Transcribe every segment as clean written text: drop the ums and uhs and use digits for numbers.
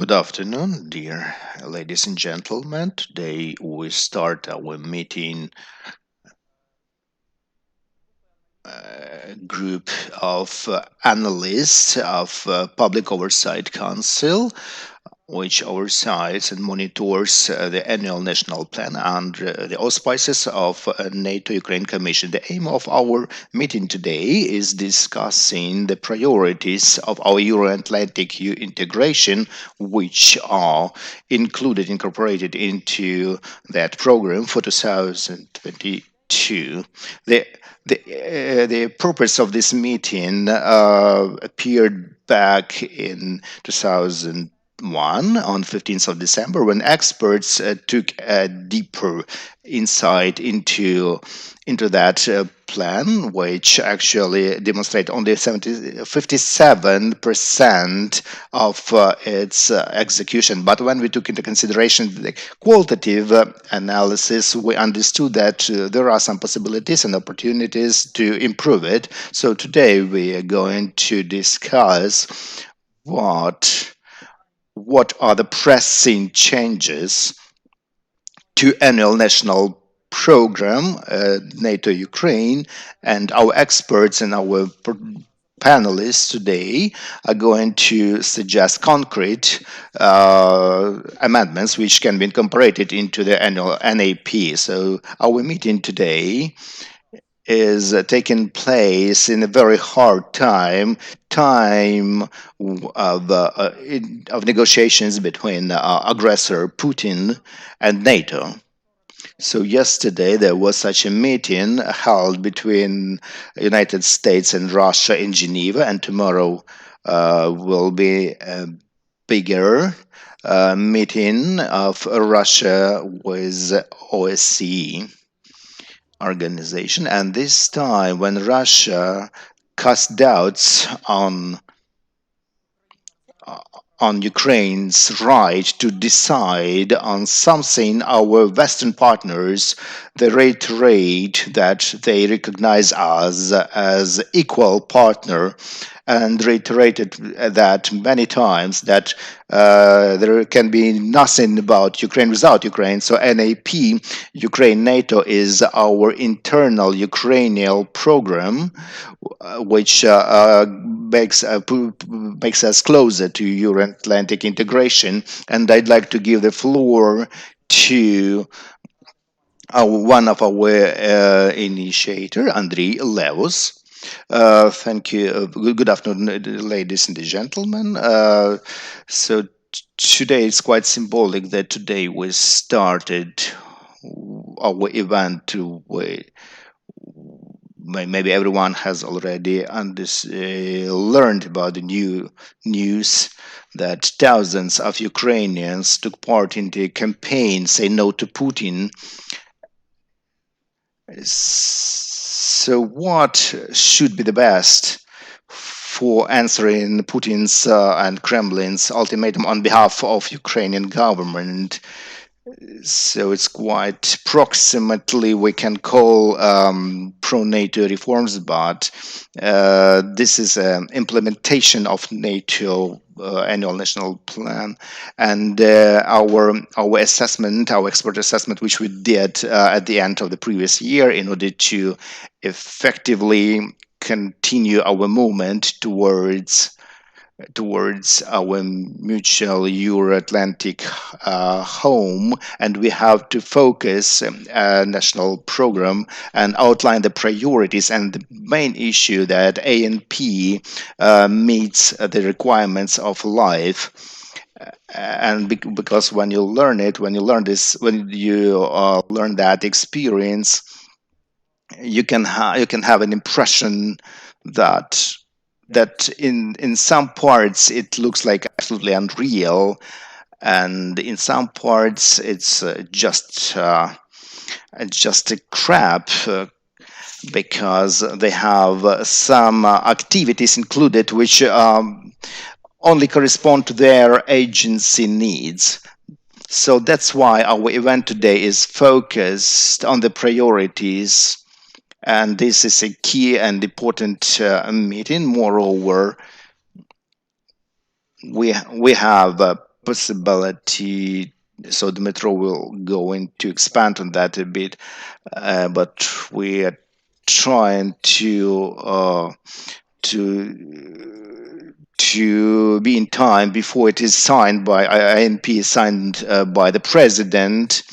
Good afternoon, dear ladies and gentlemen. Today we start our meeting group of analysts of Public Oversight Council, which oversees and monitors the annual national plan and the auspices of NATO-Ukraine Commission. The aim of our meeting today is discussing the priorities of our Euro-Atlantic integration, which are incorporated into that program for 2022. The purpose of this meeting appeared back in 2001 on 15th of December when experts took a deeper insight into that plan, which actually demonstrate only 57% of its execution. But when we took into consideration the qualitative analysis, we understood that there are some possibilities and opportunities to improve it. So today we are going to discuss what are the pressing changes to annual national program NATO-Ukraine, and our experts and our panelists today are going to suggest concrete amendments which can be incorporated into the annual NAP. So our meeting today is taking place in a very hard time of negotiations between aggressor Putin and NATO. So yesterday there was such a meeting held between United States and Russia in Geneva, and tomorrow will be a bigger meeting of Russia with OSCE organization. And this time, when Russia cast doubts on Ukraine's right to decide on something, our Western partners, they reiterate that they recognize us as equal partner, and reiterated that many times that there can be nothing about Ukraine without Ukraine. So NAP, Ukraine NATO, is our internal Ukrainian program, which makes us closer to Euro-Atlantic integration. And I'd like to give the floor to one of our initiator, Andriy Levus. Thank you. Good afternoon, ladies and gentlemen. So today it's quite symbolic that today we started our event. Maybe everyone has already learned about the new news that thousands of Ukrainians took part in the campaign "Say No to Putin." So what should be the best for answering Putin's and Kremlin's ultimatum on behalf of Ukrainian government? So it's quite approximately we can call pro-NATO reforms, but this is an implementation of NATO annual national plan, and our assessment, our expert assessment, which we did at the end of the previous year in order to effectively continue our movement towards our mutual Euro-Atlantic home, and we have to focus a national program and outline the priorities and the main issue that ANP meets the requirements of life. And because when you learn it, when you learn that experience, you can have an impression that in some parts it looks like absolutely unreal, and in some parts it's just a crap, because they have some activities included which only correspond to their agency needs. So that's why our event today is focused on the priorities, and this is a key and important meeting. Moreover, we have possibility. So Dmitro will go in to expand on that a bit, but we are trying to be in time before it is signed by INP, signed by the president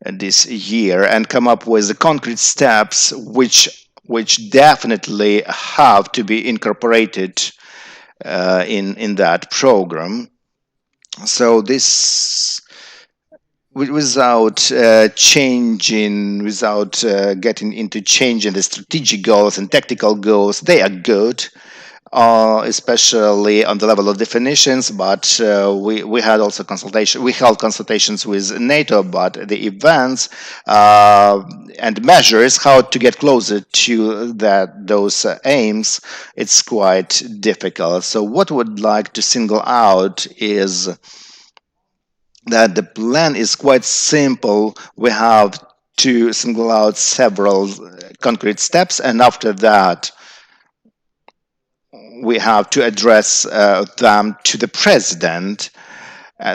this year, and come up with the concrete steps which definitely have to be incorporated in that program. So this, without getting into changing the strategic goals and tactical goals, they are good, especially on the level of definitions. But we had also consultation. We held consultations with NATO about the events and measures, how to get closer to those aims. It's quite difficult. So what I would like to single out is that the plan is quite simple. We have to single out several concrete steps, and after that, we have to address them to the president,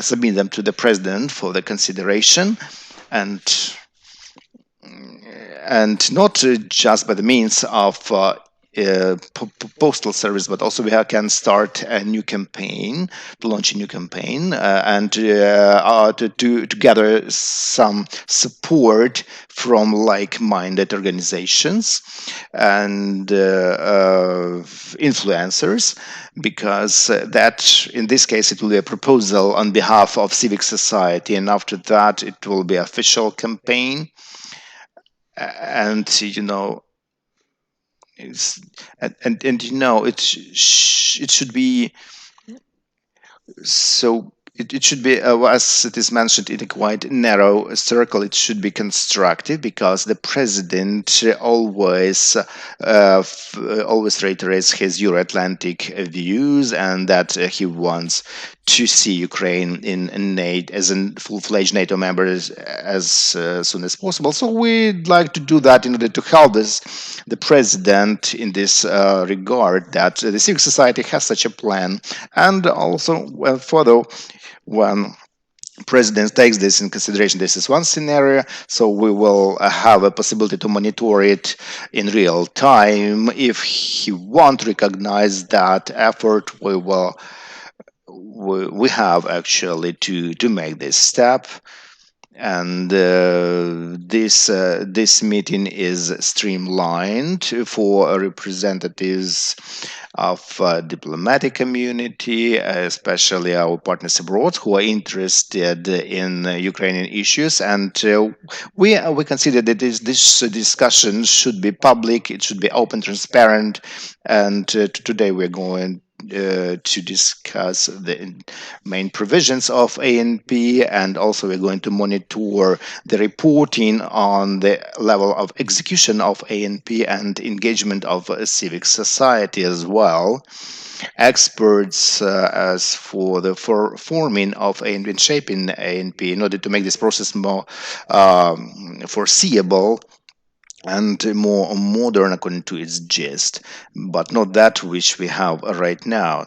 submit them to the president for the consideration, and not just by the means of postal service, but also we can start a new campaign, to launch a new campaign, and to gather some support from like-minded organizations and influencers, because that, in this case, it will be a proposal on behalf of civic society, and after that it will be official campaign. And it should be so. It should be, as it is mentioned, in a quite narrow circle. It should be constructive, because the president always reiterates his Euro-Atlantic views, and that he wants to see Ukraine in NATO as a full-fledged NATO member as soon as possible. So we'd like to do that in order to help the president in this regard, that the civil society has such a plan, and also further, when president takes this in consideration, this is one scenario, so we will have a possibility to monitor it in real time. If he won't recognize that effort, we have actually to make this step. And this meeting is streamlined for representatives of diplomatic community, especially our partners abroad who are interested in Ukrainian issues. And we consider that this discussion should be public, it should be open, transparent. And today we're going to discuss the main provisions of ANP, and also we're going to monitor the reporting on the level of execution of ANP and engagement of civic society as well. Experts as for the forming of ANP and shaping ANP in order to make this process more foreseeable and more modern according to its gist, but not that which we have right now,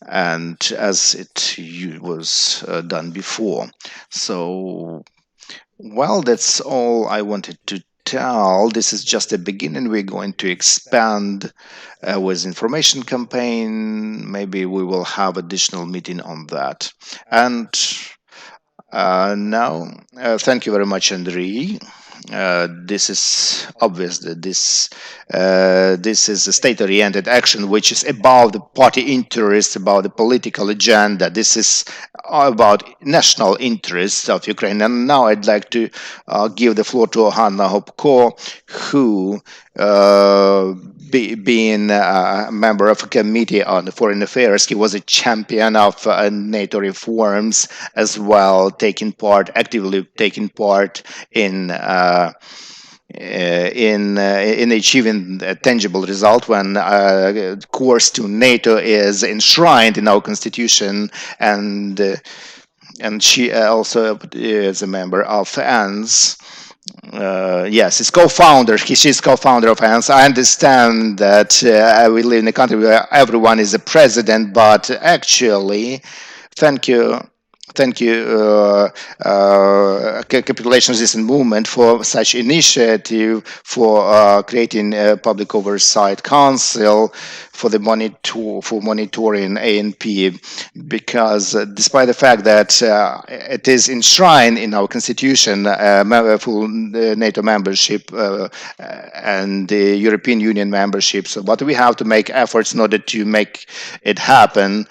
and as it was done before. So, well, that's all I wanted to tell. This is just a beginning. We're going to expand with information campaign. Maybe we will have additional meeting on that. And now, thank you very much, Andrei. This is obvious that this is a state-oriented action which is about the party interests, about the political agenda. This is about national interests of Ukraine. And now I'd like to give the floor to Hanna Hopko, who, being a member of a committee on foreign affairs, he was a champion of NATO reforms as well, actively taking part in achieving a tangible result when course to NATO is enshrined in our constitution, and she also is a member of ANS. Yes, she's co-founder. She's co-founder of ANS. I understand that we live in a country where everyone is a president, but actually, thank you. Thank you, Capitulations Resistance Movement, for such initiative, for creating a public oversight council for the for monitoring ANP, because despite the fact that it is enshrined in our constitution, full NATO membership and the European Union membership, so but we have to make efforts in order to make it happen.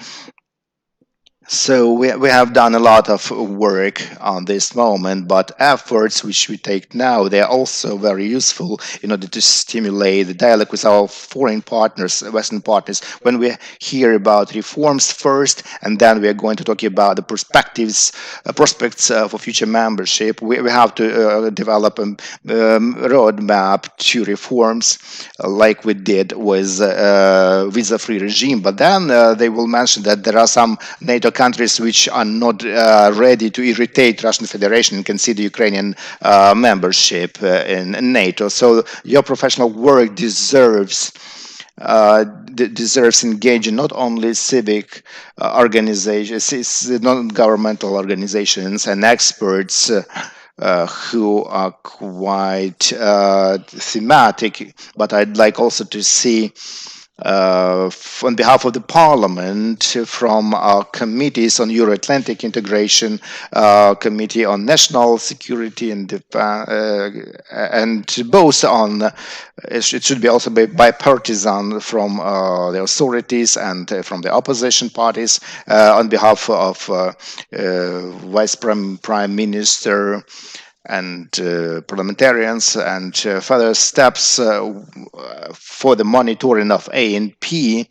So we have done a lot of work on this moment, but efforts which we take now, they are also very useful in order to stimulate the dialogue with our foreign partners, Western partners, when we hear about reforms first, and then we are going to talk about the prospects for future membership. We have to develop a roadmap to reforms like we did with visa-free regime, but then they will mention that there are some NATO countries which are not ready to irritate Russian Federation and consider Ukrainian membership in NATO. So your professional work deserves engaging not only civic organizations, non-governmental organizations and experts who are quite thematic, but I'd like also to see on behalf of the Parliament, from our committees on Euro-Atlantic integration, Committee on National Security and both on, it should be also bipartisan from the authorities and from the opposition parties, on behalf of Vice Prime Minister and parliamentarians, and further steps for the monitoring of ANP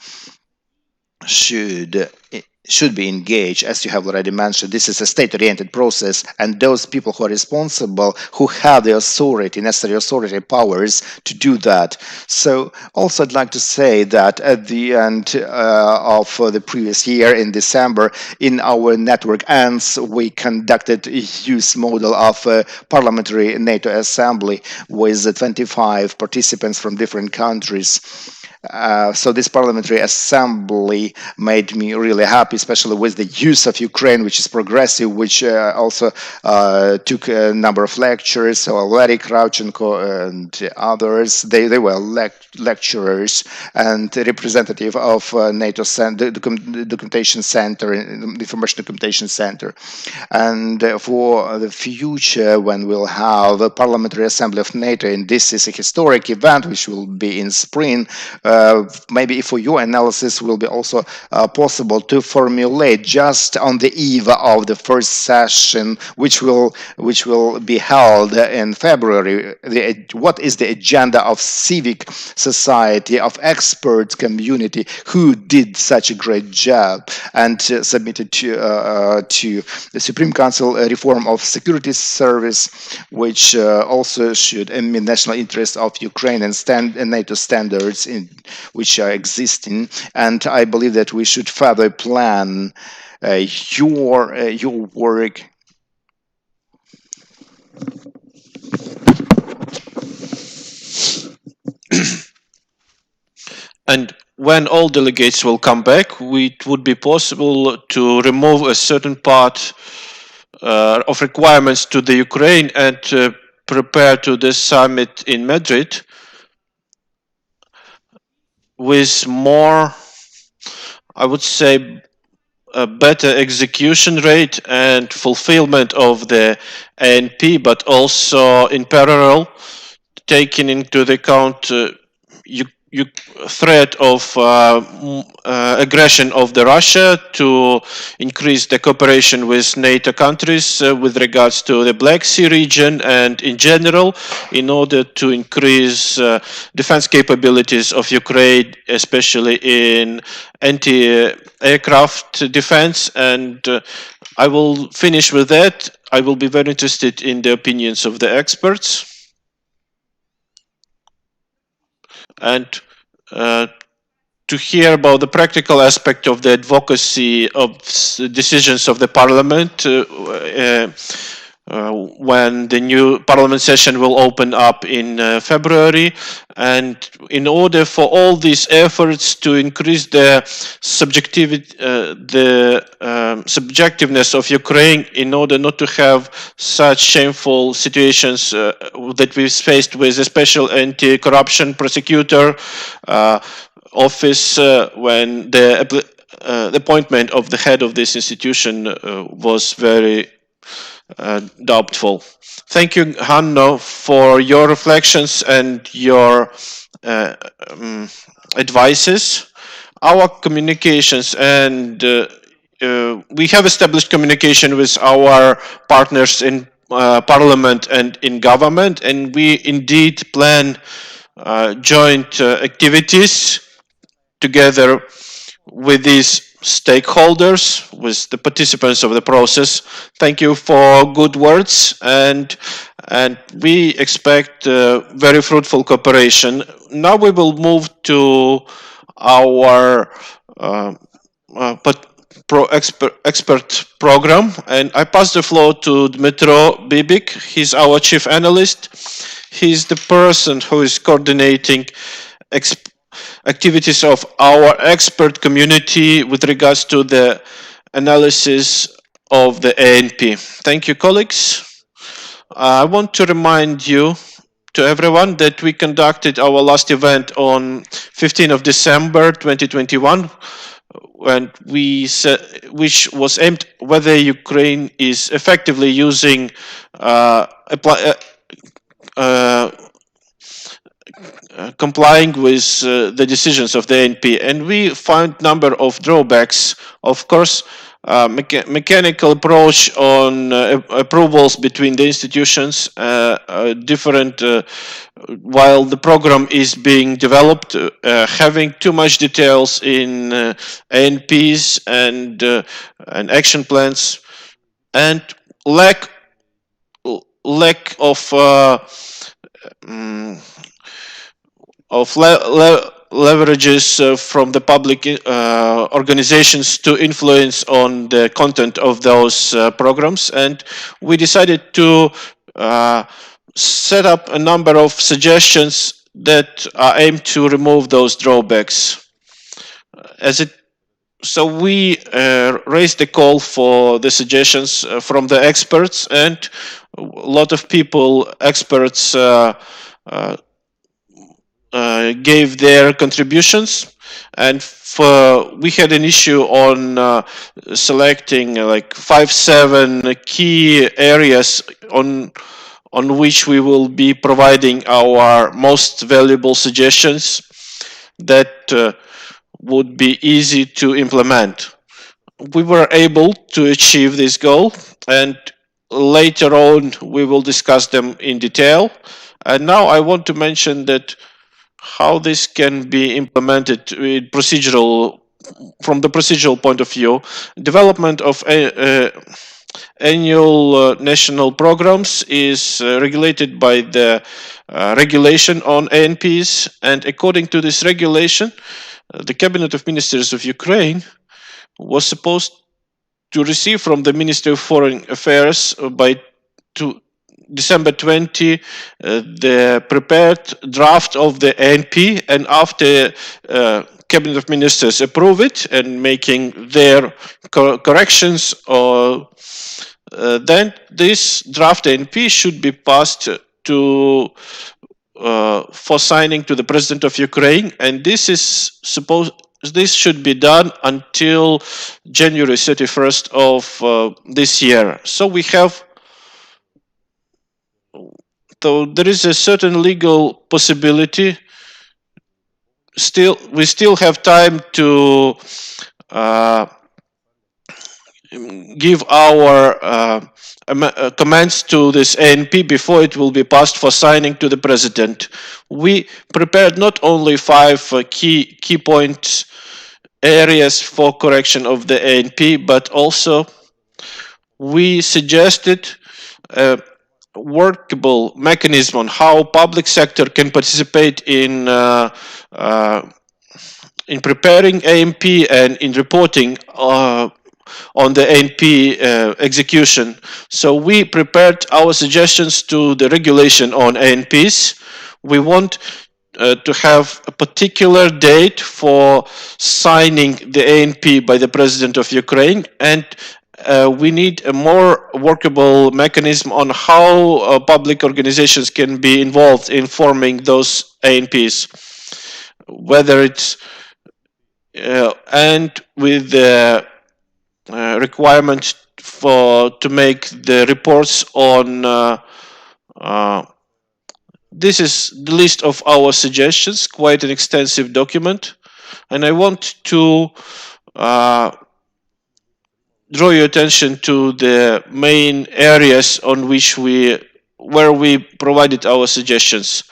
should be engaged. As you have already mentioned, this is a state-oriented process, and those people who are responsible, who have the authority, necessary authority powers to do that. So also I'd like to say that at the end of the previous year in December, in our network ANS, we conducted a youth model of a parliamentary NATO assembly with 25 participants from different countries. So this parliamentary assembly made me really happy, especially with the use of Ukraine, which is progressive, which also took a number of lectures. So Valery Kravchenko and others, they were lecturers and representative of NATO Documentation Center, Information Documentation Center. And for the future, when we'll have a parliamentary assembly of NATO, and this is a historic event which will be in spring, maybe for your analysis will be also possible to formulate just on the eve of the first session, which will be held in February. What is the agenda of civic society, of expert community who did such a great job and submitted to the Supreme Council a reform of security service, which also should mean national interest of Ukraine and NATO standards which are existing. And I believe that we should further plan your work. And when all delegates will come back, it would be possible to remove a certain part of requirements to the Ukraine and prepare to this summit in Madrid with more, I would say, a better execution rate and fulfillment of the ANP, but also in parallel, taking into account threat of aggression of the Russia, to increase the cooperation with NATO countries with regards to the Black Sea region and in general, in order to increase defense capabilities of Ukraine, especially in anti-aircraft defense. And I will finish with that. I will be very interested in the opinions of the experts. And to hear about the practical aspect of the advocacy of decisions of the Parliament, when the new parliament session will open up in February. And in order for all these efforts to increase the subjectiveness of Ukraine, in order not to have such shameful situations that we faced with a special anti-corruption prosecutor office when the appointment of the head of this institution was very doubtful. Thank you, Hanno, for your reflections and your advices. Our communications and we have established communication with our partners in parliament and in government, and we indeed plan joint activities together with these stakeholders, with the participants of the process. Thank you for good words, and we expect very fruitful cooperation. Now we will move to our expert program, and I pass the floor to Dmytro Bibik. He's our chief analyst. He's the person who is coordinating activities of our expert community with regards to the analysis of the ANP. Thank you, colleagues. I want to remind you, to everyone, that we conducted our last event on 15th of December 2021, and which was aimed whether Ukraine is effectively using complying with the decisions of the ANP, and we found number of drawbacks. Of course, mechanical approach on approvals between the institutions, different while the program is being developed, having too much details in ANPs and action plans, and lack of leverages from the public organizations to influence on the content of those programs. And we decided to set up a number of suggestions that are aimed to remove those drawbacks. So we raised the call for the suggestions from the experts, and a lot of experts gave their contributions, and we had an issue on selecting like 5-7 key areas on which we will be providing our most valuable suggestions that would be easy to implement. We were able to achieve this goal, and later on we will discuss them in detail. And now I want to mention that how this can be implemented from the procedural point of view. Development of annual national programs is regulated by the regulation on ANPs, and according to this regulation, the Cabinet of Ministers of Ukraine was supposed to receive from the Ministry of Foreign Affairs by December 20 the prepared draft of the ANP, and after Cabinet of Ministers approve it and making their corrections, or then this draft ANP should be passed to for signing to the President of Ukraine, and this should be done until January 31st of this year. So there is a certain legal possibility. We still have time to give our comments to this ANP before it will be passed for signing to the President. We prepared not only 5 key points areas for correction of the ANP, but also we suggested workable mechanism on how public sector can participate in preparing ANP and in reporting on the ANP execution. So we prepared our suggestions to the regulation on ANPs. We want to have a particular date for signing the ANP by the President of Ukraine, and we need a more workable mechanism on how public organizations can be involved in forming those ANPs, whether it's and with the requirement to make the reports on this is the list of our suggestions, quite an extensive document, and I want to draw your attention to the main areas on which where we provided our suggestions.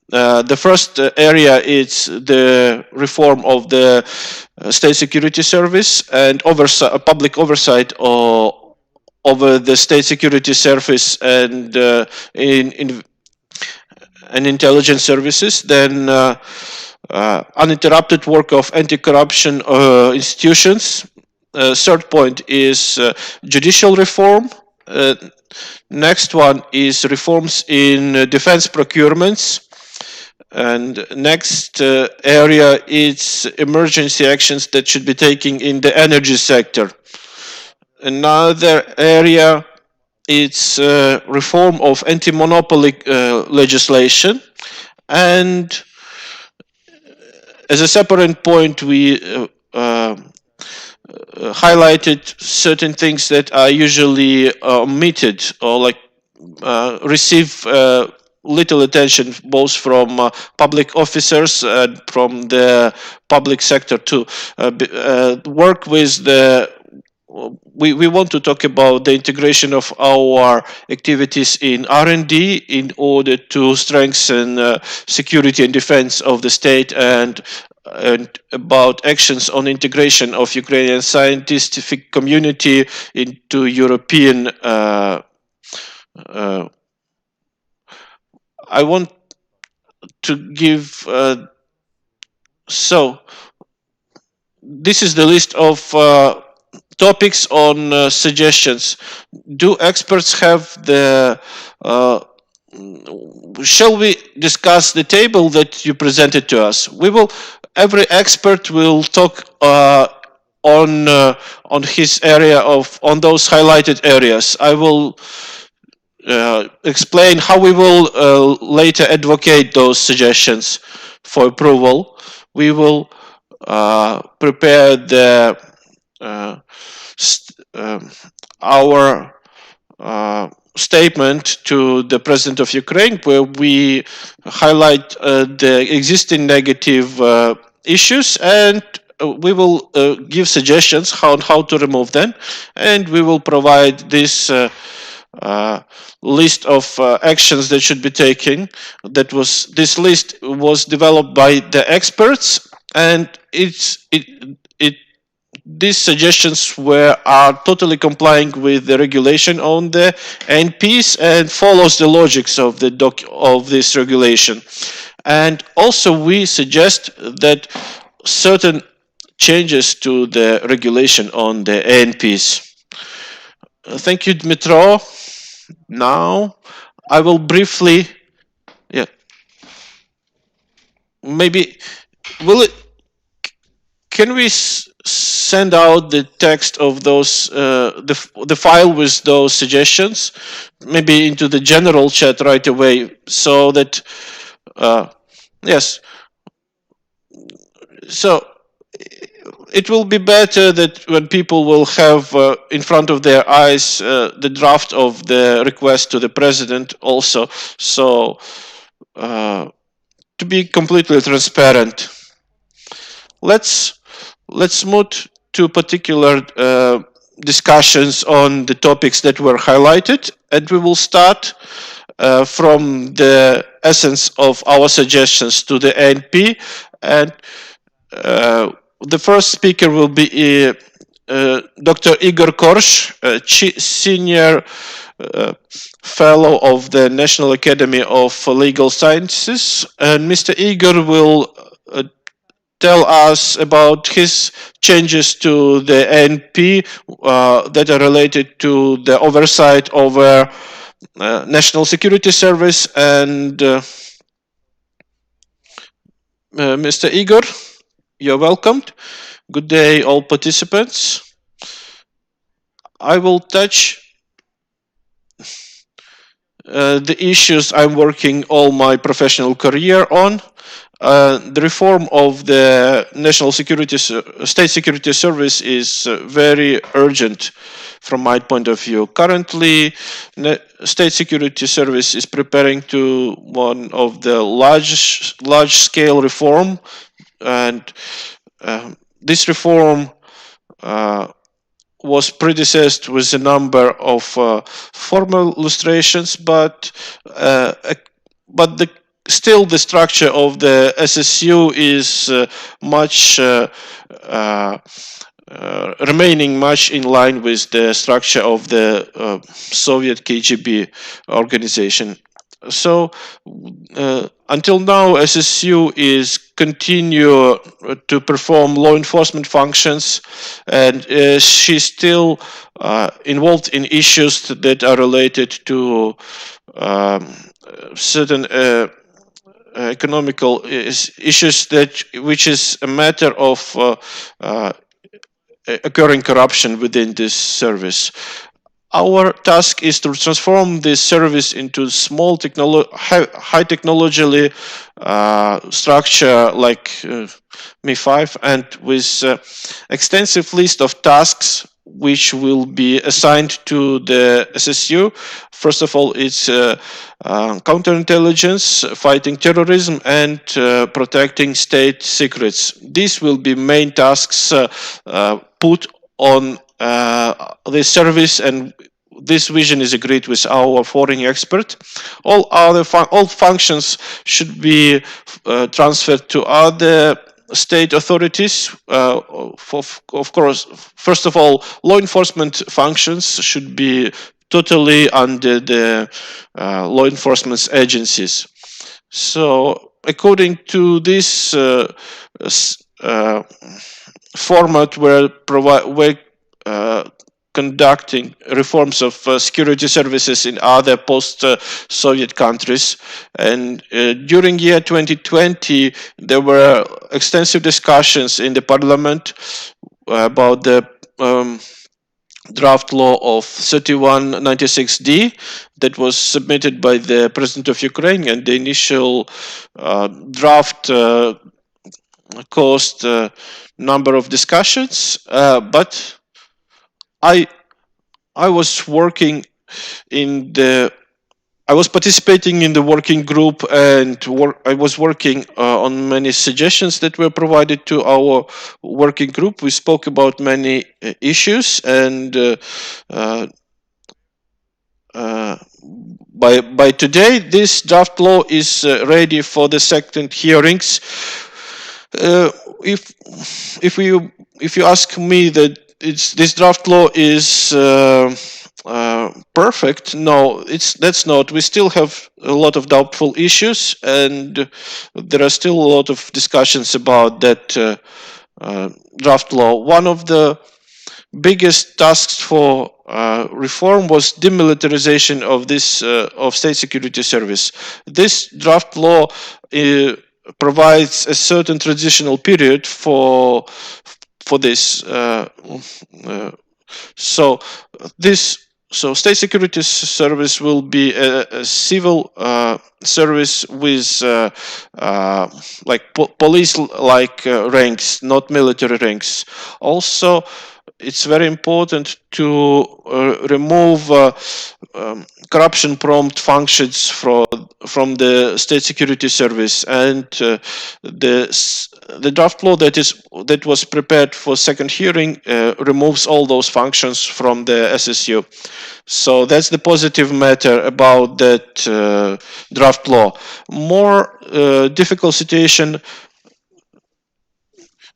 The first area is the reform of the State Security Service and public oversight over the State Security Service and in intelligence services. Then uninterrupted work of anti-corruption institutions. Third point is judicial reform. Next one is reforms in defense procurements. And next area is emergency actions that should be taken in the energy sector. Another area is reform of anti-monopoly legislation. And as a separate point, we highlighted certain things that are usually omitted or like receive little attention both from public officers and from the public sector to work with the we want to talk about the integration of our activities in R&D in order to strengthen security and defense of the state, and about actions on integration of Ukrainian scientific community into European I want to give so this is the list of topics on suggestions. Do experts have the shall we discuss the table that you presented to us? Every expert will talk on his area on those highlighted areas. I will explain how we will later advocate those suggestions for approval. We will prepare our statement to the President of Ukraine, where we highlight the existing negative issues, and we will give suggestions on how to remove them, and we will provide this list of actions that should be taken. This list was developed by the experts, and these suggestions are totally complying with the regulation on the NPs and follows the logics of this regulation. And also we suggest that certain changes to the regulation on the NPs. Thank you, Dmitro. Now I will briefly, maybe can we send out the text of those the file with those suggestions maybe into the general chat right away, so that yes, so it will be better that when people will have in front of their eyes the draft of the request to the president also, so to be completely transparent. Let's move to particular discussions on the topics that were highlighted, and we will start from the essence of our suggestions to the NP. And the first speaker will be Dr. Igor Korsh, Senior Fellow of the National Academy of Legal Sciences. And Mr. Igor will tell us about his changes to the ANP that are related to the oversight over National Security Service. And Mr. Igor, you're welcomed. Good day, all participants. I will touch the issues I'm working all my professional career on. The reform of the State Security Service is very urgent from my point of view. Currently, State Security Service is preparing to one of the large-scale reform, and this reform was predecessed with a number of formal illustrations, but still the structure of the SSU is remaining much in line with the structure of the Soviet KGB organization. So until now, SSU is continue to perform law enforcement functions, and she's still involved in issues that are related to certain economical issues which is a matter of occurring corruption within this service. Our task is to transform this service into small high technologically structure like Mi-5, and with extensive list of tasks which will be assigned to the SSU. First of all, it's counterintelligence, fighting terrorism, and protecting state secrets. These will be main tasks put on this service, and this vision is agreed with our foreign expert. All functions should be transferred to other state authorities. Of course, first of all, law enforcement functions should be totally under the law enforcement agencies. So, according to this format, we're conducting reforms of security services in other post-Soviet countries. And during year 2020, there were extensive discussions in the parliament about the draft law of 3196D that was submitted by the President of Ukraine, and the initial draft caused a number of discussions, but I was participating in the working group, and I was working on many suggestions that were provided to our working group. We spoke about many issues, and by today, this draft law is ready for the second hearings. If you ask me that this draft law is perfect, no, that's not. We still have a lot of doubtful issues, and there are still a lot of discussions about that draft law. One of the biggest tasks for reform was demilitarization of this of state security service. This draft law provides a certain transitional period for this. So state security service will be a civil service with like police-like ranks, not military ranks. Also, it's very important to remove corruption-prompt functions from the state security service, and the draft law that was prepared for second hearing removes all those functions from the SSU. So that's the positive matter about that draft law. More difficult situation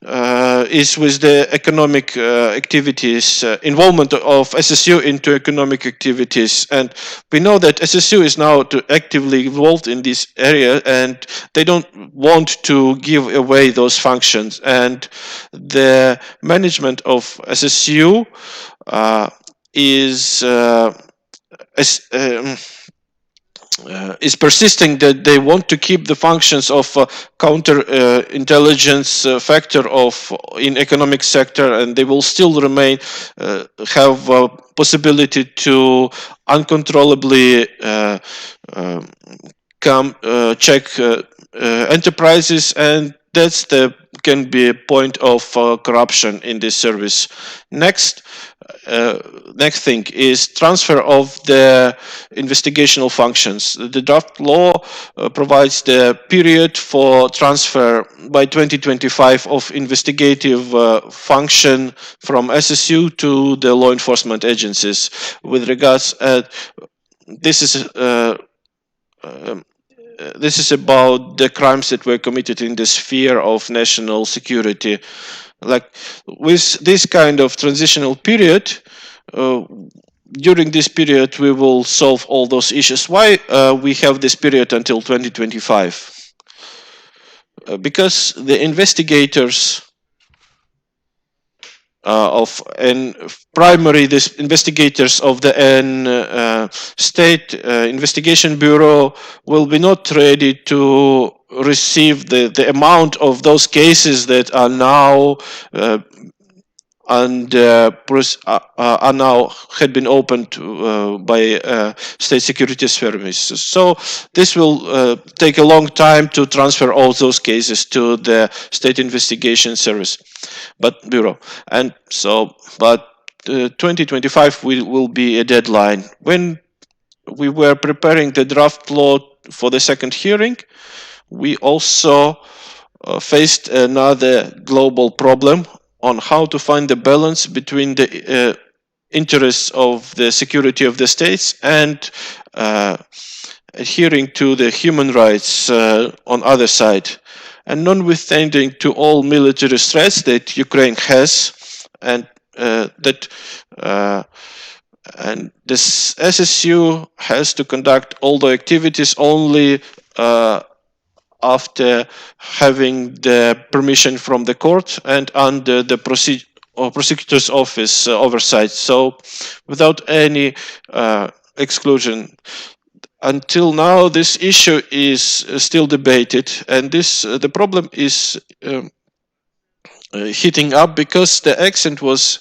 is with the economic activities, involvement of SSU into economic activities. And we know that SSU is now actively involved in this area, and they don't want to give away those functions. And the management of SSU is persisting that they want to keep the functions of counter intelligence factor of in economic sector, and they will still remain have possibility to uncontrollably check enterprises, and that's the can be a point of corruption in this service. Next thing is transfer of the investigational functions. The draft law provides the period for transfer by 2025 of investigative function from SSU to the law enforcement agencies. With regards, this is about the crimes that were committed in the sphere of national security. Like with this kind of transitional period, during this period we will solve all those issues. Why we have this period until 2025? Because the investigators this investigators of the State Investigation Bureau will be not ready to receive the amount of those cases that are now had been opened by state security services. So this will take a long time to transfer all those cases to the State Investigation Service, Bureau, and so. But 2025 will be a deadline. When we were preparing the draft law for the second hearing, we also faced another global problem on how to find the balance between the interests of the security of the states and adhering to the human rights on other side. And notwithstanding to all military threats that Ukraine has, and this SSU has to conduct all the activities only after having the permission from the court and under the prosecutor's office oversight. So without any exclusion. Until now, this issue is still debated, and the problem is heating up because the accent was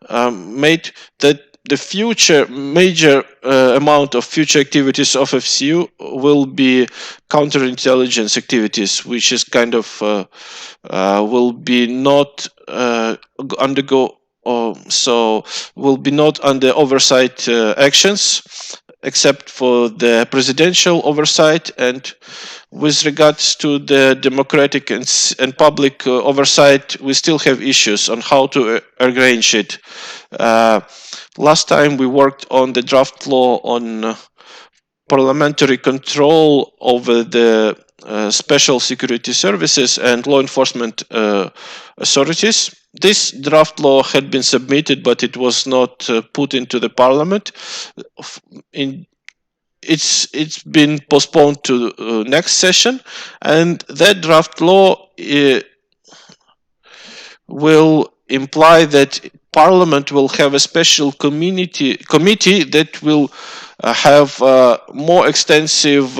made that the future major amount of future activities of FCU will be counterintelligence activities, which is kind of will be not undergo so will be not under oversight actions except for the presidential oversight. And with regards to the democratic and public oversight, we still have issues on how to arrange it. Last time we worked on the draft law on parliamentary control over the special security services and law enforcement authorities. This draft law had been submitted, but it was not put into the parliament. It's been postponed to next session, and that draft law will imply that Parliament will have a special committee that will have more extensive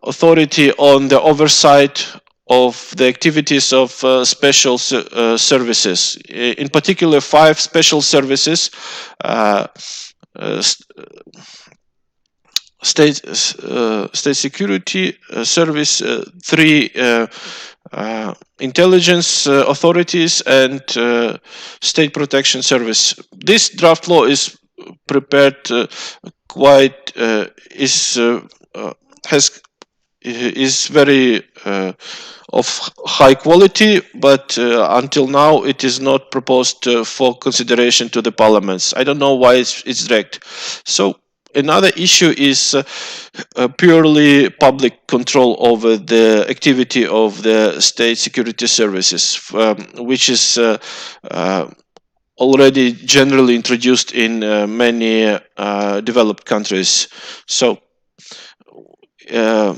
authority on the oversight of the activities of special services. In particular, 5 special services, state security service, 3 intelligence authorities, and state protection service. This draft law is prepared is very of high quality, but until now it is not proposed for consideration to the parliaments. I don't know why it's dragged. So another issue is purely public control over the activity of the state security services, which is already generally introduced in many developed countries. So, uh,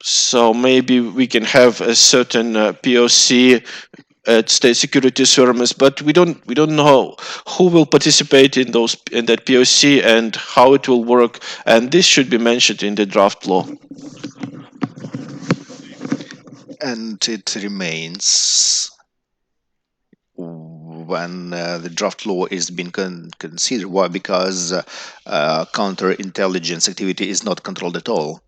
so maybe we can have a certain POC at state security services, but we don't know who will participate in that POC and how it will work, and this should be mentioned in the draft law. And it remains when the draft law is being considered. Why? Because counterintelligence activity is not controlled at all.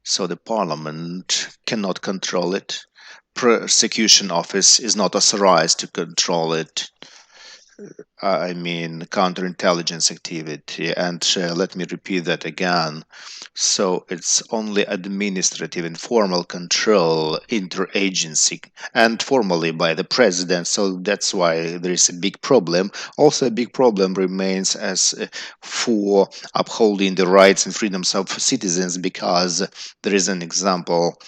So the parliament cannot control it. Prosecution office is not authorized to control it. I mean, counterintelligence activity. And let me repeat that again. So it's only administrative and formal control, interagency, and formally by the president. So that's why there is a big problem. Also, a big problem remains as for upholding the rights and freedoms of citizens, because there is an example,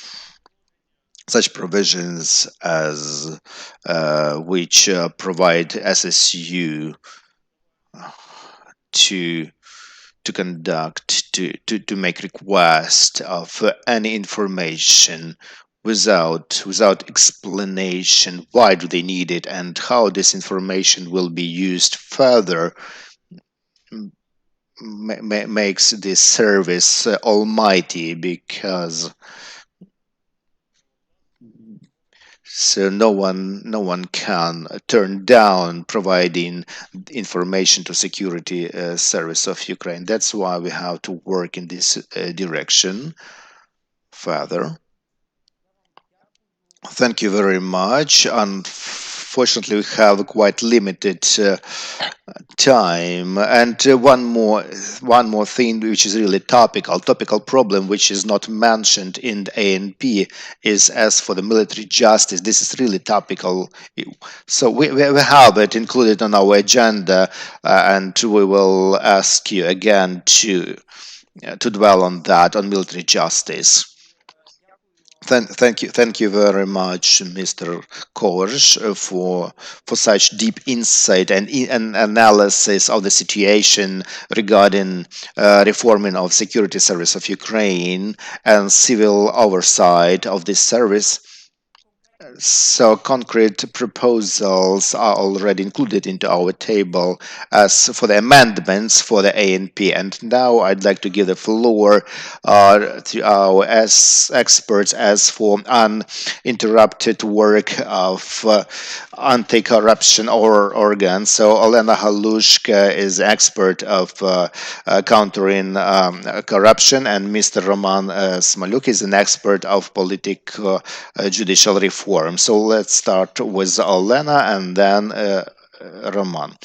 such provisions as which provide SSU to to make request of any information without explanation why do they need it and how this information will be used further, makes this service almighty, because so no one can turn down providing information to security service of Ukraine. That's why we have to work in this direction further. Thank you very much. Unfortunately, we have quite limited time, and one more thing which is really topical problem which is not mentioned in the ANP is as for the military justice. This is really topical, so we have it included on our agenda, and we will ask you again to dwell on that, on military justice. Thank you very much, Mr. Korsh, for such deep insight and analysis of the situation regarding reforming of security service of Ukraine and civil oversight of this service. So concrete proposals are already included into our table as for the amendments for the ANP. And now I'd like to give the floor to our experts as for uninterrupted work of anti-corruption organs. So Olena Halushka is expert of countering corruption, and Mr. Roman Smaluk is an expert of judicial reform. So let's start with Olena and then Roman.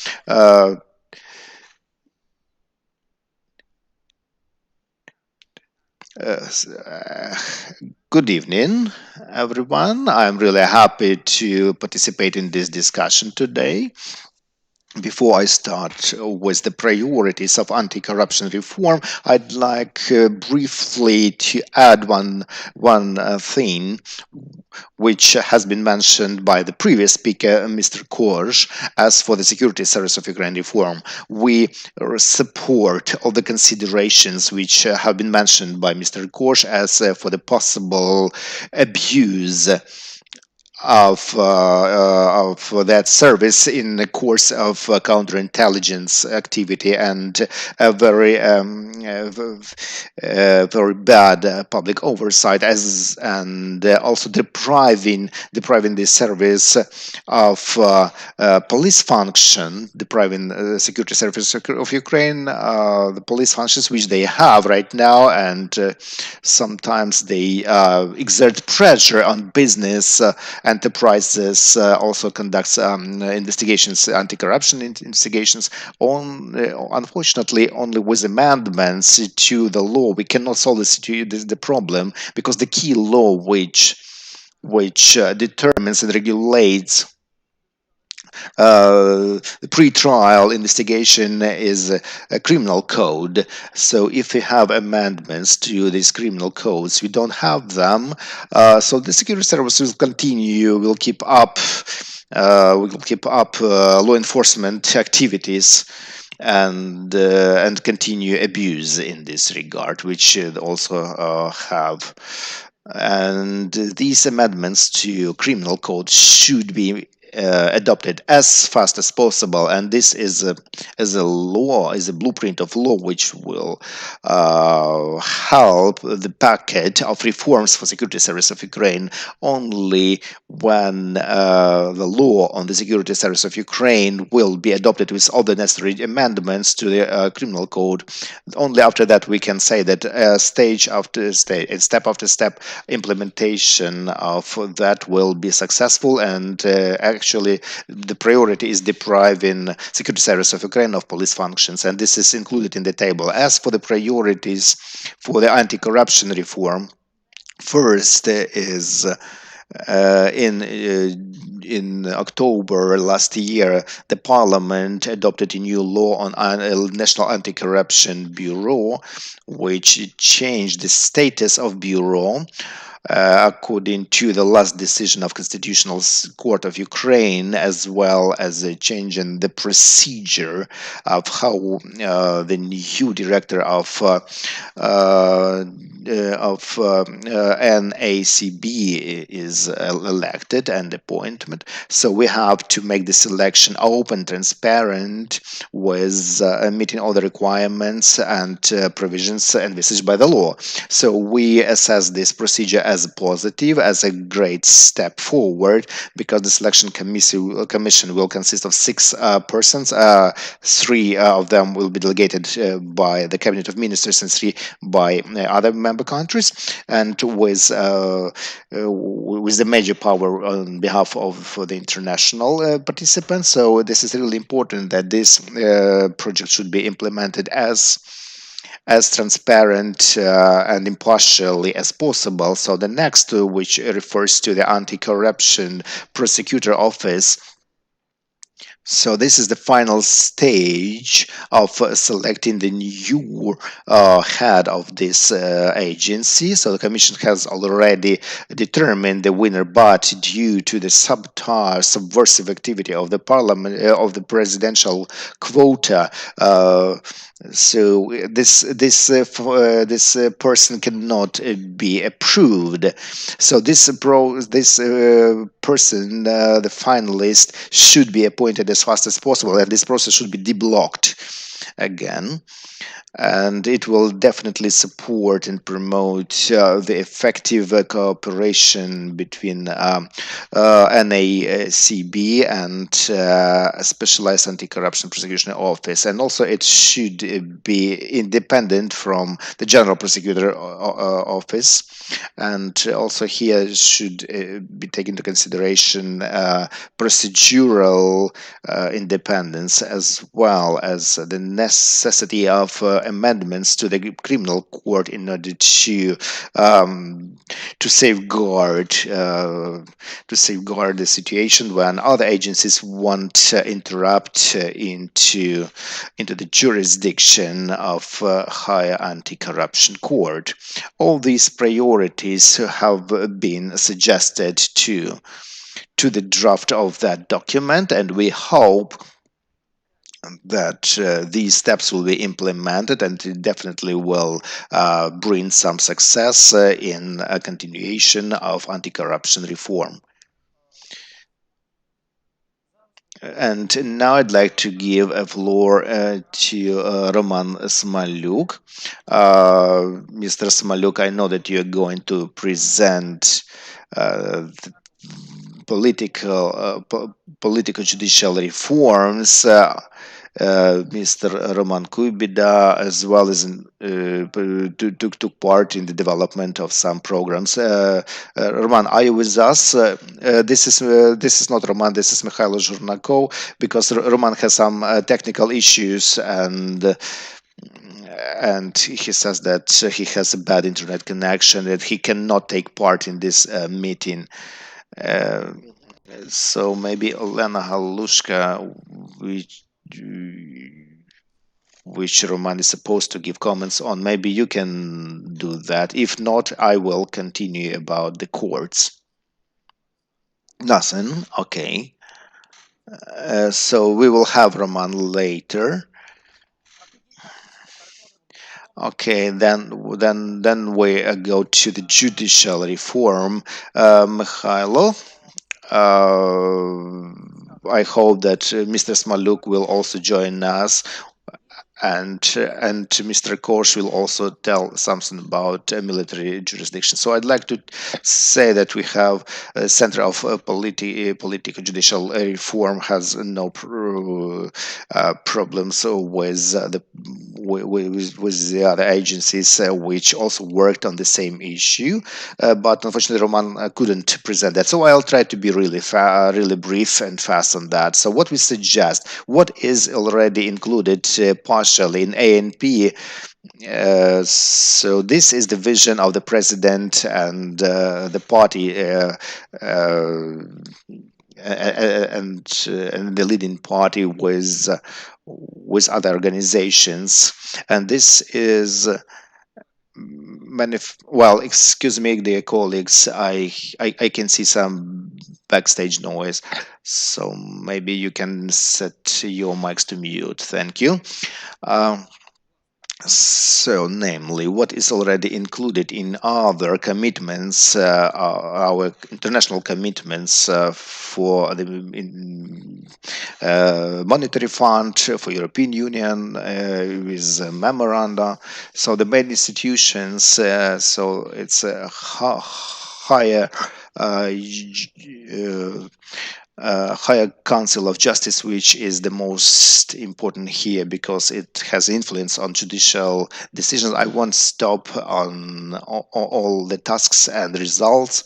Good evening, everyone. I'm really happy to participate in this discussion today. Before I start with the priorities of anti-corruption reform, I'd like briefly to add one thing which has been mentioned by the previous speaker, Mr. Korsh. As for the security service of Ukraine reform, we support all the considerations which have been mentioned by Mr. Korsh as for the possible abuse of that service in the course of counterintelligence activity, and a very bad public oversight, and also depriving this service of police function, depriving security service of Ukraine the police functions which they have right now, and sometimes they exert pressure on business enterprises, also conducts investigations, anti-corruption investigations. Unfortunately, only with amendments to the law we cannot solve the problem, because the key law which determines and regulates the pre-trial investigation is a criminal code. So if we have amendments to these criminal codes, we don't have them. So the security services will continue, will keep up law enforcement activities and continue abuse in this regard, which should also have. And these amendments to criminal code should be adopted as fast as possible, and this is a law, is a blueprint of law which will help the packet of reforms for security service of Ukraine. Only when the law on the security service of Ukraine will be adopted with all the necessary amendments to the criminal code, only after that we can say that stage after stage, step after step, implementation of that will be successful, and actually the priority is depriving security service of Ukraine of police functions, and this is included in the table. As for the priorities for the anti-corruption reform, first is in October last year, the Parliament adopted a new law on a National Anti-Corruption Bureau, which changed the status of bureau according to the last decision of Constitutional Court of Ukraine, as well as a change in the procedure of how the new director of NACB is elected and appointment. So we have to make the selection open, transparent, with meeting all the requirements and provisions envisaged by the law. So we assess this procedure as positive, as a great step forward, because the selection commission will consist of 6 persons. 3 of them will be delegated by the Cabinet of Ministers and 3 by other member countries, and with the major power on behalf of the international participants. So this is really important that this project should be implemented as transparent and impartially as possible. So the next, which refers to the anti-corruption prosecutor office. So this is the final stage of selecting the new head of this agency. So the Commission has already determined the winner, but due to the subversive activity of the Parliament, of the presidential quota, so this person cannot be approved. So this person, the finalist, should be appointed as fast as possible, and this process should be deblocked again. And it will definitely support and promote the effective cooperation between NACB and a specialized anti-corruption prosecution office. And also it should be independent from the general prosecutor office. And also here should be taken into consideration procedural independence, as well as the necessity of amendments to the criminal court in order to safeguard the situation when other agencies won't interrupt into the jurisdiction of higher anti-corruption court. All these priorities have been suggested to the draft of that document, and we hope that these steps will be implemented, and it definitely will bring some success in a continuation of anti-corruption reform. And now I'd like to give a floor to Roman Smaluk. Mr. Smaluk, I know that you're going to present the political judicial reforms. Mr. Roman Kubida, as well as took part in the development of some programs. Roman, are you with us? This is not Roman. This is Mikhailo Zhurnakov, because Roman has some technical issues, and he says that he has a bad internet connection, that he cannot take part in this meeting. So maybe Olena Halushka, which Roman is supposed to give comments on. Maybe you can do that. If not, I will continue about the courts. Nothing. Okay. So we will have Roman later. Okay, then we go to the judicial reform. Mikhailo, I hope that Mr. Smaluk will also join us, and Mr. Kosh will also tell something about military jurisdiction. So I'd like to say that we have a Center of Political Judicial Reform has no problems with the other agencies which also worked on the same issue, but unfortunately Roman couldn't present that. So I'll try to be really brief and fast on that. So what we suggest, what is already included partially in ANP. So this is the vision of the president and the party and the leading party with other organizations, and this is well, excuse me, dear colleagues, I can see some backstage noise, so maybe you can set your mics to mute. Thank you. Um, so, namely, what is already included in other commitments, our international commitments for the monetary fund for European Union with memoranda. So the main institutions, so it's a higher higher council of justice, which is the most important here because it has influence on judicial decisions. I won't stop on all the tasks and results.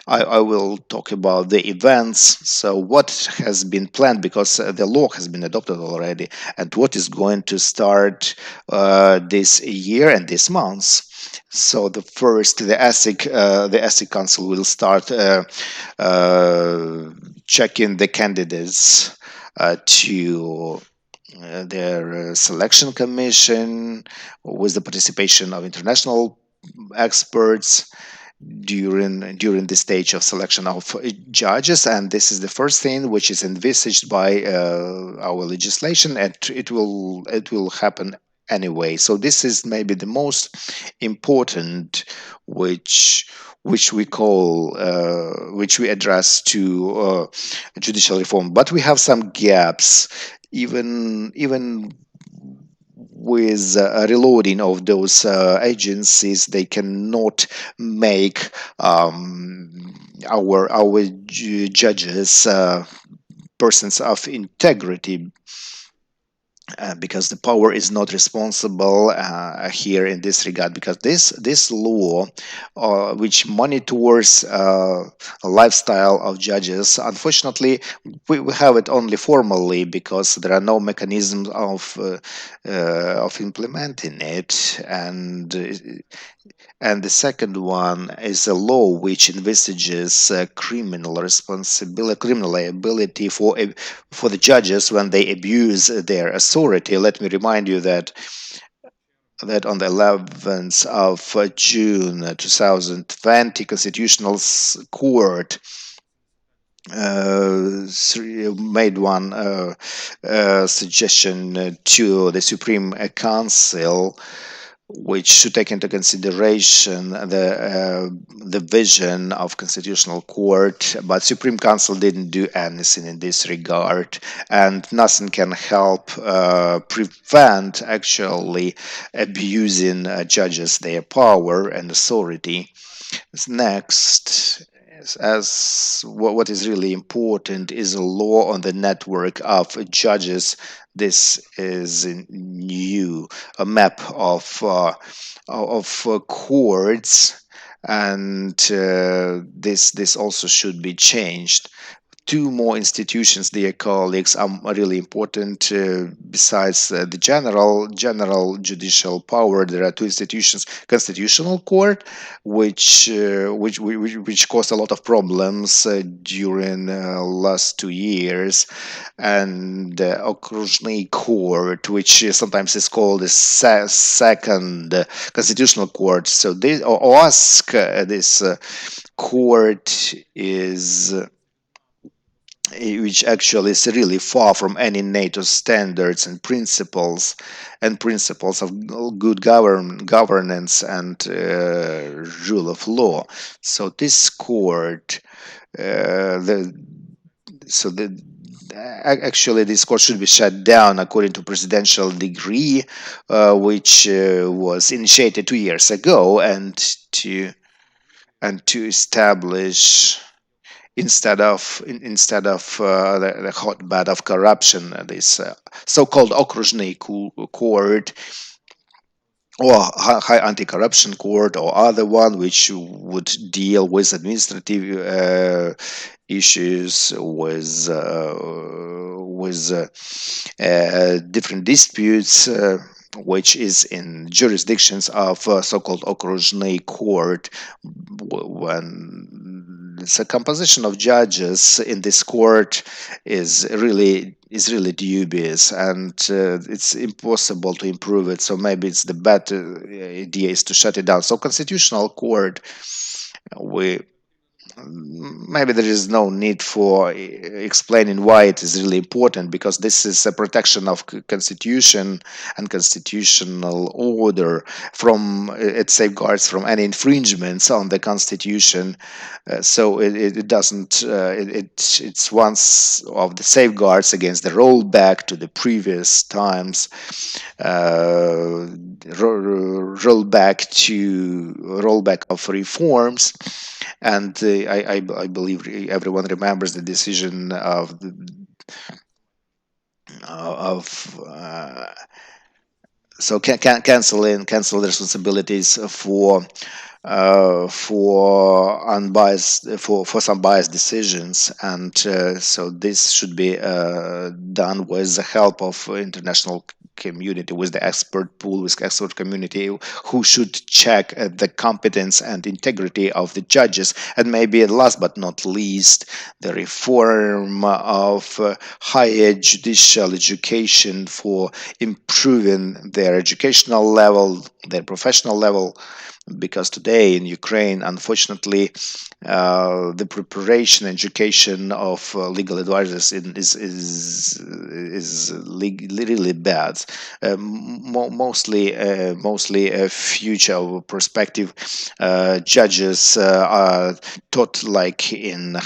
I will talk about the events. So what has been planned, because the law has been adopted already, and what is going to start this year and this month. So the first, the ASIC Council will start checking the candidates to their selection commission with the participation of international experts during the stage of selection of judges, and this is the first thing which is envisaged by our legislation, and it will happen anyway. So this is maybe the most important, which we call which we address to judicial reform. But we have some gaps, even with reloading of those agencies. They cannot make our judges persons of integrity, because the power is not responsible here in this regard, because this law which monitors a lifestyle of judges, unfortunately we have it only formally, because there are no mechanisms of implementing it. And the second one is a law which envisages criminal liability for the judges when they abuse their authority. Let me remind you that on the 11th of June 2020, Constitutional Court made one suggestion to the Supreme Council, which should take into consideration the vision of Constitutional Court, but Supreme Council didn't do anything in this regard, and nothing can help prevent actually abusing judges their power and authority. Next, as what is really important is a law on the network of judges. This is new, a map of courts, and this also should be changed. two more institutions, dear colleagues, are really important. Besides the general judicial power, there are two institutions: Constitutional Court, which caused a lot of problems during last 2 years, and Okruzhny Court, which sometimes is called the second Constitutional Court. So this OASK, this court is which actually is really far from any NATO standards and principles of good governance and rule of law. So this court, the so the actually this court should be shut down according to presidential decree, which was initiated 2 years ago, and to establish instead of the hotbed of corruption, this so-called Okruzhny Court or High Anti-Corruption Court or other one which would deal with administrative issues, with different disputes, which is in jurisdictions of so-called Okruzhny Court. When the composition of judges in this court is really dubious, and it's impossible to improve it. So maybe it's the better idea is to shut it down. So Constitutional Court, we maybe there is no need for explaining why it is really important, because this is a protection of constitution and constitutional order. From it safeguards from any infringements on the constitution. So it doesn't it's one of the safeguards against the rollback to the previous times, rollback of reforms. And I believe everyone remembers the decision of so cancel the responsibilities for unbiased for some biased decisions, and so this should be done with the help of international community, with the expert pool, with expert community who should check the competence and integrity of the judges. And maybe last but not least, the reform of higher judicial education for improving their educational level, their professional level, because today in Ukraine, unfortunately, the preparation education of legal advisors is really bad. Mostly future perspective judges are taught like in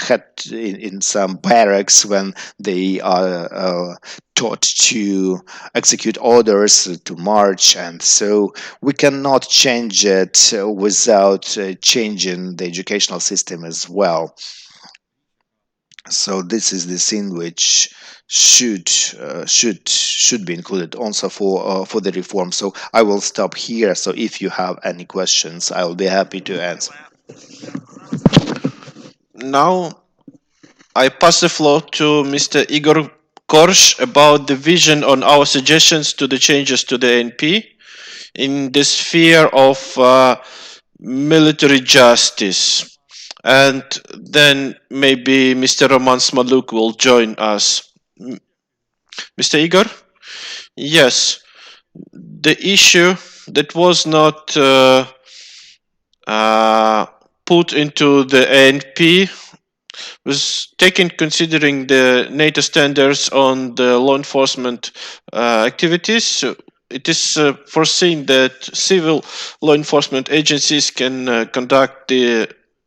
some barracks, when they are taught to execute orders, to march, and so we cannot change it without changing the educational system as well. So this is the thing which should be included also for the reform. So I will stop here. So if you have any questions, I will be happy to answer. Now I pass the floor to Mr. Igor Korsh about the vision on our suggestions to the changes to the NP in the sphere of military justice. And then maybe Mr. Roman Smaluk will join us. Mr. Igor? Yes. The issue that was not put into the ANP was taken considering the NATO standards on the law enforcement activities. It is foreseen that civil law enforcement agencies can conduct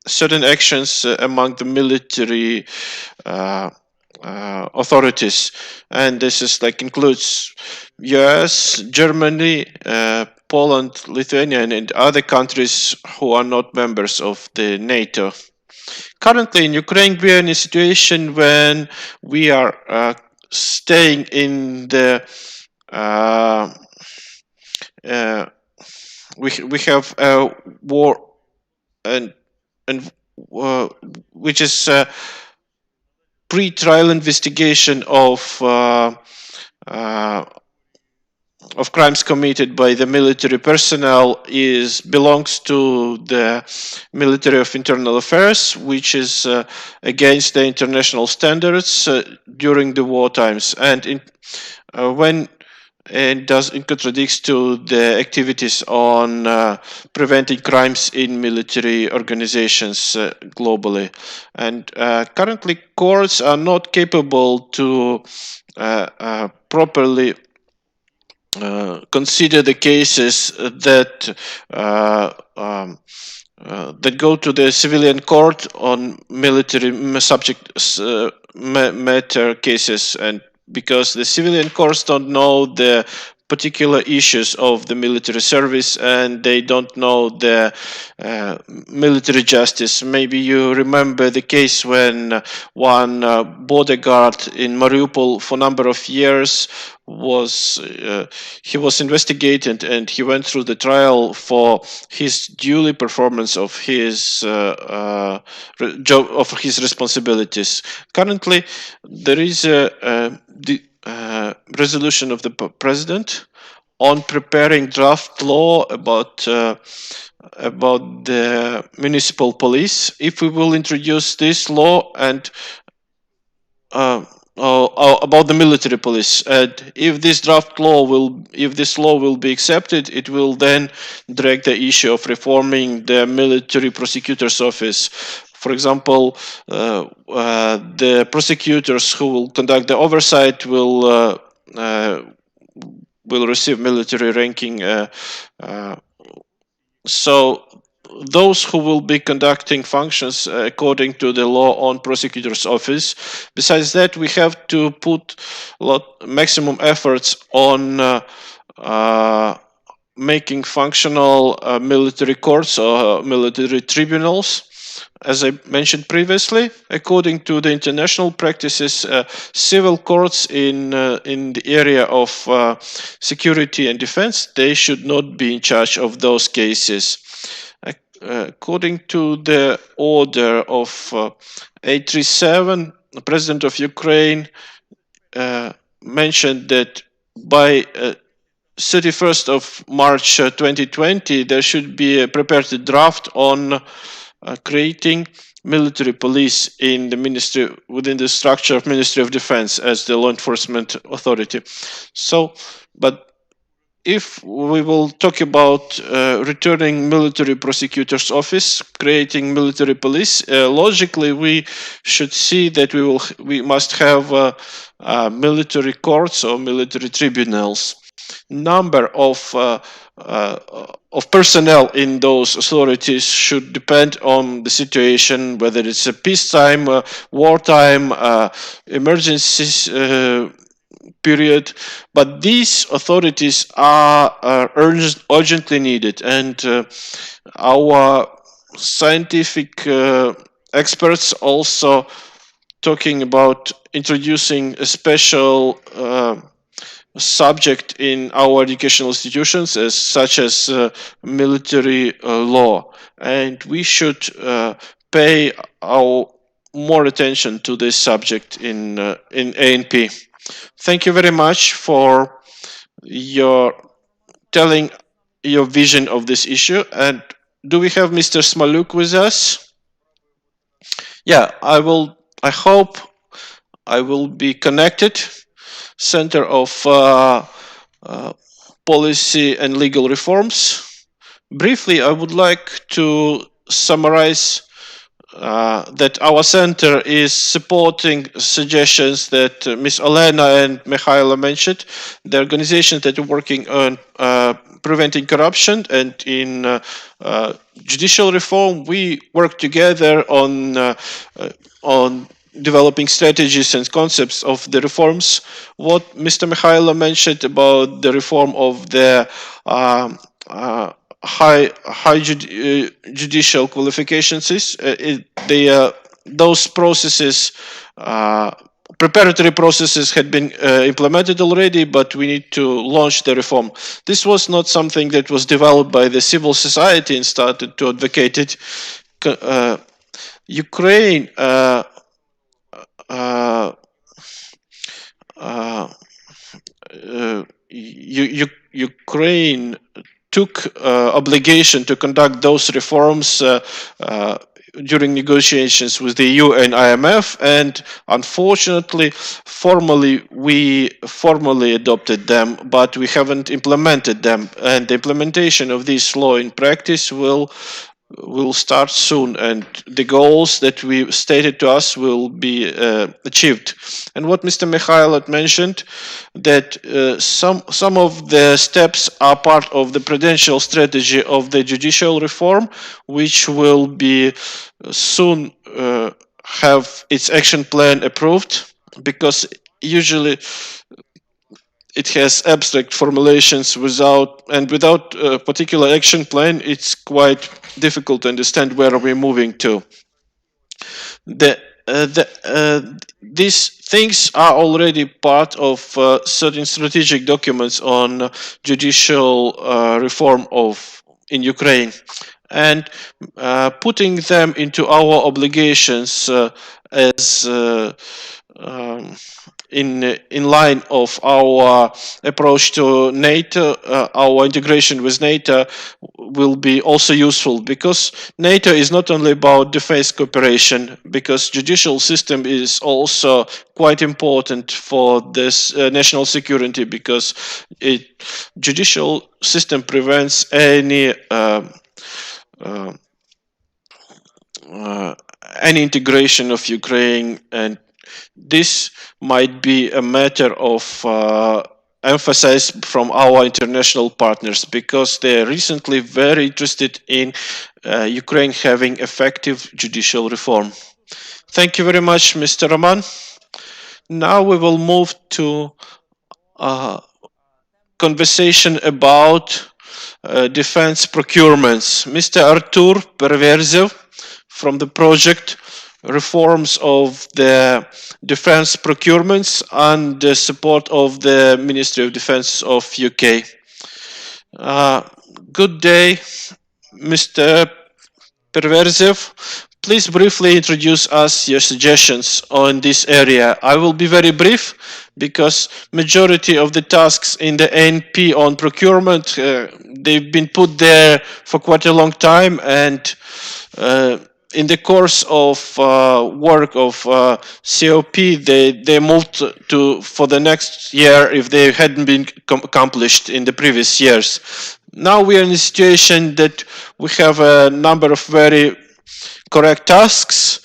certain actions among the military authorities, and this is includes US, Germany, Poland, Lithuania, and other countries who are not members of the NATO. Currently in Ukraine, we are in a situation when we are staying in the we have a war, and which is pre-trial investigation of crimes committed by the military personnel belongs to the Military of Internal Affairs, which is against the international standards during the war times, and it contradicts to the activities on preventing crimes in military organizations globally. And currently, courts are not capable to properly consider the cases that that go to the civilian court on military matter cases, and because the civilian courts don't know the particular issues of the military service and they don't know the military justice. Maybe you remember the case when one border guard in Mariupol for a number of years was investigated, and he went through the trial for his duly performance of his job, of his responsibilities. Currently, there is a resolution of the president on preparing draft law about the municipal police. If we will introduce this law and about the military police, and if this law will be accepted, it will then drag the issue of reforming the military prosecutor's office. For example, the prosecutors who will conduct the oversight will receive military ranking. So those who will be conducting functions according to the law on prosecutor's office. Besides that, we have to put maximum efforts on making functional military courts or military tribunals. As I mentioned previously, according to the international practices, civil courts in the area of security and defense, they should not be in charge of those cases. According to the order of 837, the President of Ukraine mentioned that by 31st of March 2020, there should be prepared a draft on creating military police in the ministry, within the structure of Ministry of Defense as the law enforcement authority. So, but if we will talk about returning military prosecutor's office, creating military police, logically we should see that we must have military courts or military tribunals. Number of personnel in those authorities should depend on the situation, whether it's a peacetime, wartime, emergencies period, but these authorities are urgently needed, and our scientific experts also talking about introducing a special subject in our educational institutions, such as military law, and we should pay more attention to this subject in ANP. Thank you very much for your telling your vision of this issue. And do we have Mr. Smaluk with us? Yeah, I hope I will be connected. Center of Policy and Legal Reforms. Briefly, I would like to summarize that our center is supporting suggestions that Ms. Olena and Mikhailo mentioned, the organizations that are working on preventing corruption, and in judicial reform, we work together on developing strategies and concepts of the reforms. What Mr. Mikhailo mentioned about the reform of the judicial qualifications is those processes, preparatory processes had been implemented already, but we need to launch the reform. This was not something that was developed by the civil society and started to advocate it. Ukraine uh, uh, Ukraine took obligation to conduct those reforms during negotiations with the EU and IMF, and unfortunately, we formally adopted them, but we haven't implemented them. And the implementation of this law in practice will start soon, and the goals that we stated to us will be achieved. And what Mr. Mikhail had mentioned, that some of the steps are part of the prudential strategy of the judicial reform, which will be soon have its action plan approved, because usually it has abstract formulations without a particular action plan. It's quite difficult to understand where we're moving to. These things are already part of certain strategic documents on judicial reform in Ukraine, and putting them into our obligations as in line of our approach to NATO, our integration with NATO will be also useful, because NATO is not only about defense cooperation, because judicial system is also quite important for this national security, because judicial system prevents any integration of Ukraine, and this might be a matter of emphasis from our international partners, because they are recently very interested in Ukraine having effective judicial reform. Thank you very much, Mr. Roman. Now we will move to conversation about defense procurements. Mr. Artur Perverzev from the project Reforms of the Defense Procurements and the support of the Ministry of Defense of UK. Good day, Mr. Perverzev. Please briefly introduce us your suggestions on this area. I will be very brief, because majority of the tasks in the ANP on procurement, they've been put there for quite a long time, and in the course of work of COP, they moved to for the next year if they hadn't been accomplished in the previous years. Now we are in a situation that we have a number of very correct tasks,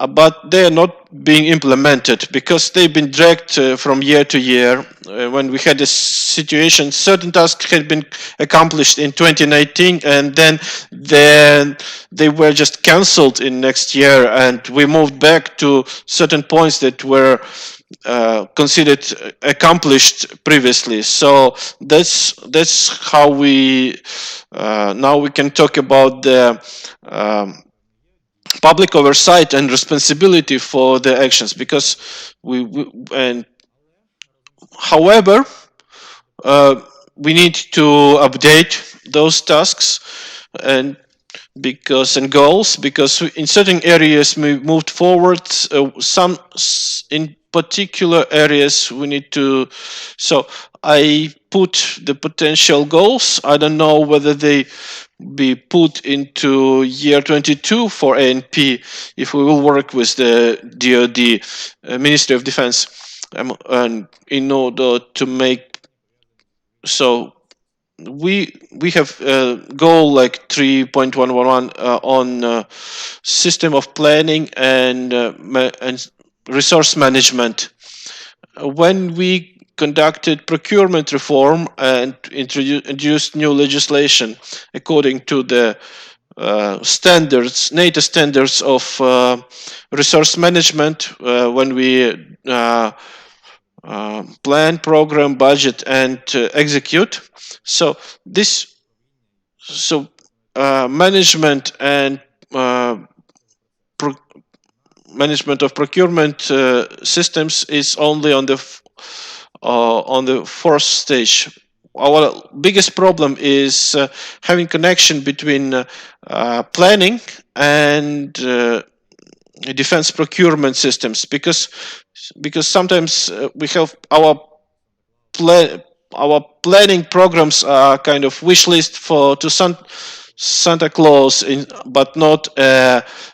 but they are not being implemented, because they've been dragged from year to year. When we had a situation, certain tasks had been accomplished in 2019, and then they were just cancelled in next year, and we moved back to certain points that were considered accomplished previously. So that's how we now we can talk about the public oversight and responsibility for the actions, because however we need to update those tasks and goals, because in certain areas we moved forward, some in particular areas we need to. So I put the potential goals. I don't know whether they be put into year 22 for ANP if we will work with the DoD, Ministry of Defense, and in order to make. So we have a goal like 3.111 on system of planning and resource management. When we conducted procurement reform and introduced new legislation according to the standards, NATO standards of resource management, when we plan, program, budget, and execute. So management and management of procurement systems is only on the fourth stage. Our biggest problem is having connection between planning and defense procurement systems, because sometimes we have our planning programs are kind of wish list for to Santa Claus, but not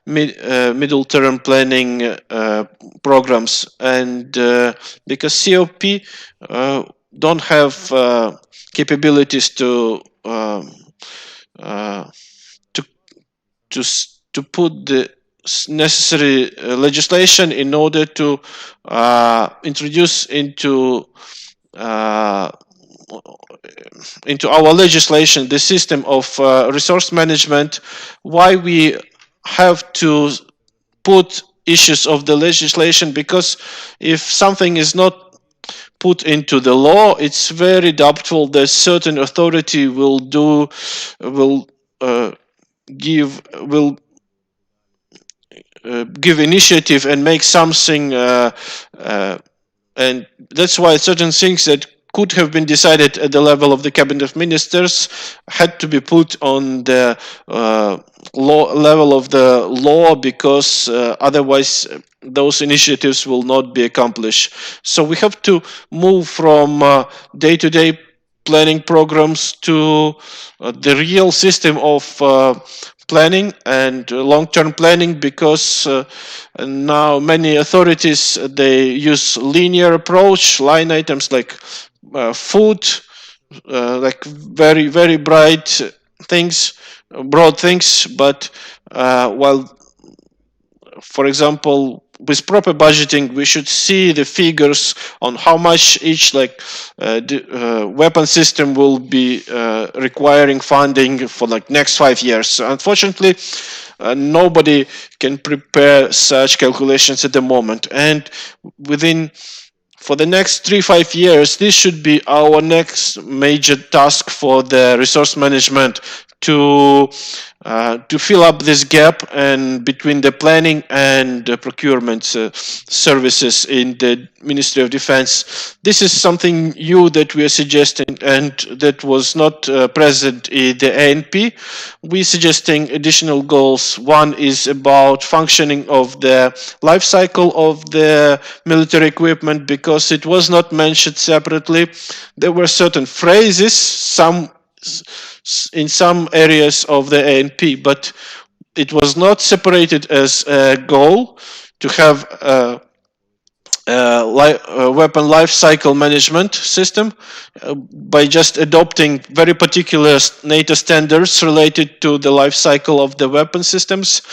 middle term planning programs, and because COP don't have capabilities to to to put the necessary legislation in order to introduce into our legislation the system of resource management. Why we have to put issues of the legislation? Because if something is not put into the law, it's very doubtful that certain authority will give initiative and make something, and that's why certain things that could have been decided at the level of the cabinet of ministers had to be put on the level of the law, because otherwise those initiatives will not be accomplished. So we have to move from day-to-day planning programs to the real system of planning and long-term planning, because now many authorities they use linear approach, line items like food, like very bright things, broad things, but while, for example, with proper budgeting, we should see the figures on how much each weapon system will be requiring funding for like next 5 years. Unfortunately, nobody can prepare such calculations at the moment, and for the next 3-5 years, this should be our next major task for the resource management, to fill up this gap and between the planning and procurement services in the Ministry of Defense. This is something new that we are suggesting, and that was not present in the ANP. We're suggesting additional goals. One is about functioning of the life cycle of the military equipment, because it was not mentioned separately. There were certain phrases, in some areas of the ANP, but it was not separated as a goal to have a weapon life cycle management system by just adopting very particular NATO standards related to the life cycle of the weapon systems.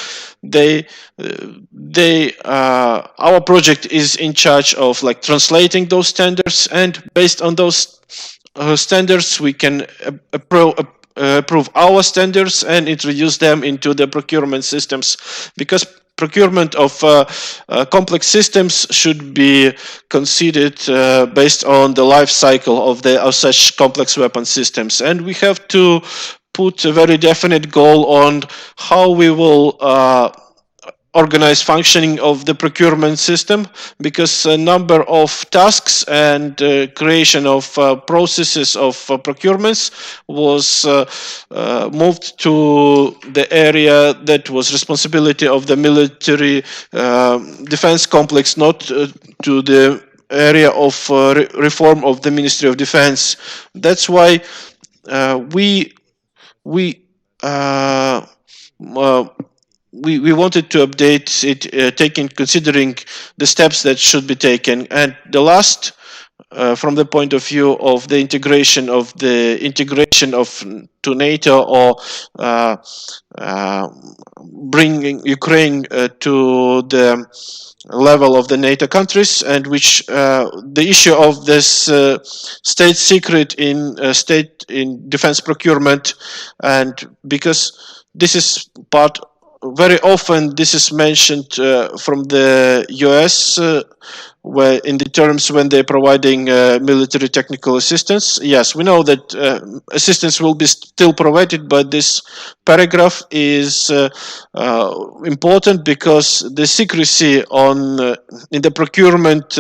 Our project is in charge of like translating those standards, and based on those standards, we can approve our standards and introduce them into the procurement systems, because procurement of complex systems should be considered based on the life cycle of such complex weapon systems, and we have to put a very definite goal on how we will organized functioning of the procurement system, because a number of tasks and creation of processes of procurements was moved to the area that was responsibility of the military defense complex, not to the area of reform of the Ministry of Defense. That's why we wanted to update it, considering the steps that should be taken. And the last, from the point of view of the integration of to NATO, or bringing Ukraine to the level of the NATO countries, and which the issue of this state secret in defense procurement, and because this is part. Very often, this is mentioned from the US, where in the terms when they're providing military technical assistance. Yes, we know that assistance will be still provided, but this paragraph is important, because the secrecy in the procurement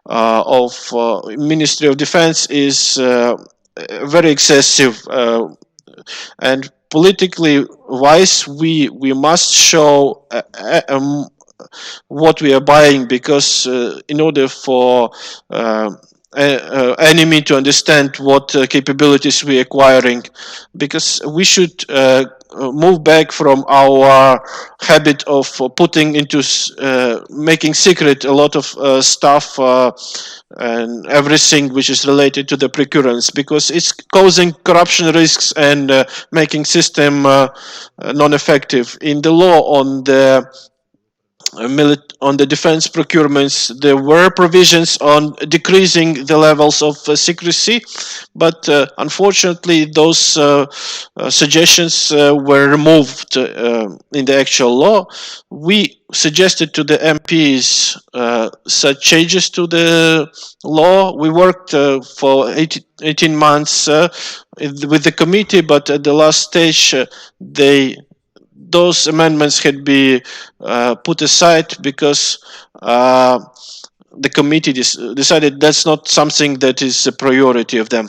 of Ministry of Defense is very excessive, and politically wise, we must show what we are buying, because in order for enemy to understand what capabilities we are acquiring, because we should move back from our habit of putting into making secret a lot of stuff and everything which is related to the procurements, because it's causing corruption risks and making system non-effective. In the law on the defense procurements, there were provisions on decreasing the levels of secrecy, but unfortunately, those suggestions were removed in the actual law. We suggested to the MPs such changes to the law. We worked for 18 months with the committee, but at the last stage, those amendments had been put aside because the committee decided that's not something that is a priority of them.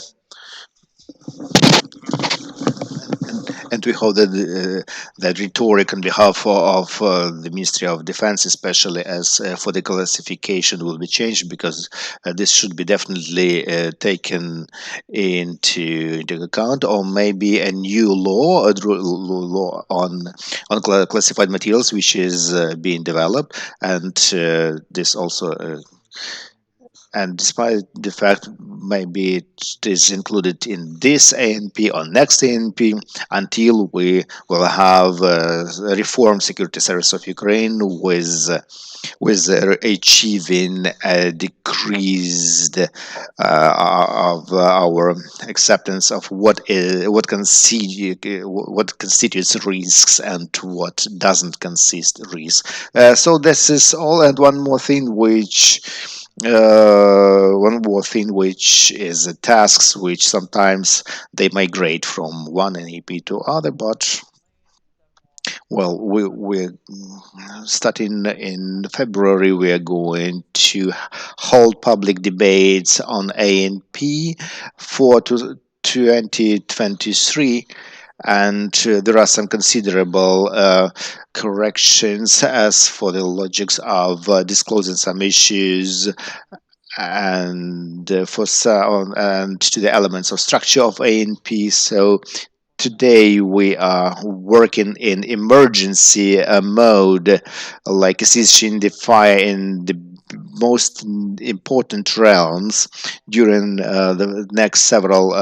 And we hope that that rhetoric on behalf of the Ministry of Defense, especially as for the classification, will be changed, because this should be definitely taken into account, or maybe a new law, law on classified materials, which is being developed, and this also. And despite the fact maybe it is included in this ANP or next ANP, until we will have a reform security service of Ukraine with achieving a decreased of our acceptance of what constitutes risks and what doesn't consist risks. So this is all. And one more thing which is tasks which sometimes they migrate from one NEP to other, but well, we're starting in February. We are going to hold public debates on ANP for 2023, and there are some considerable corrections as for the logics of disclosing some issues, and for some, and to the elements of structure of ANP. So today we are working in emergency mode, like assisting the fire in the most important realms during the next several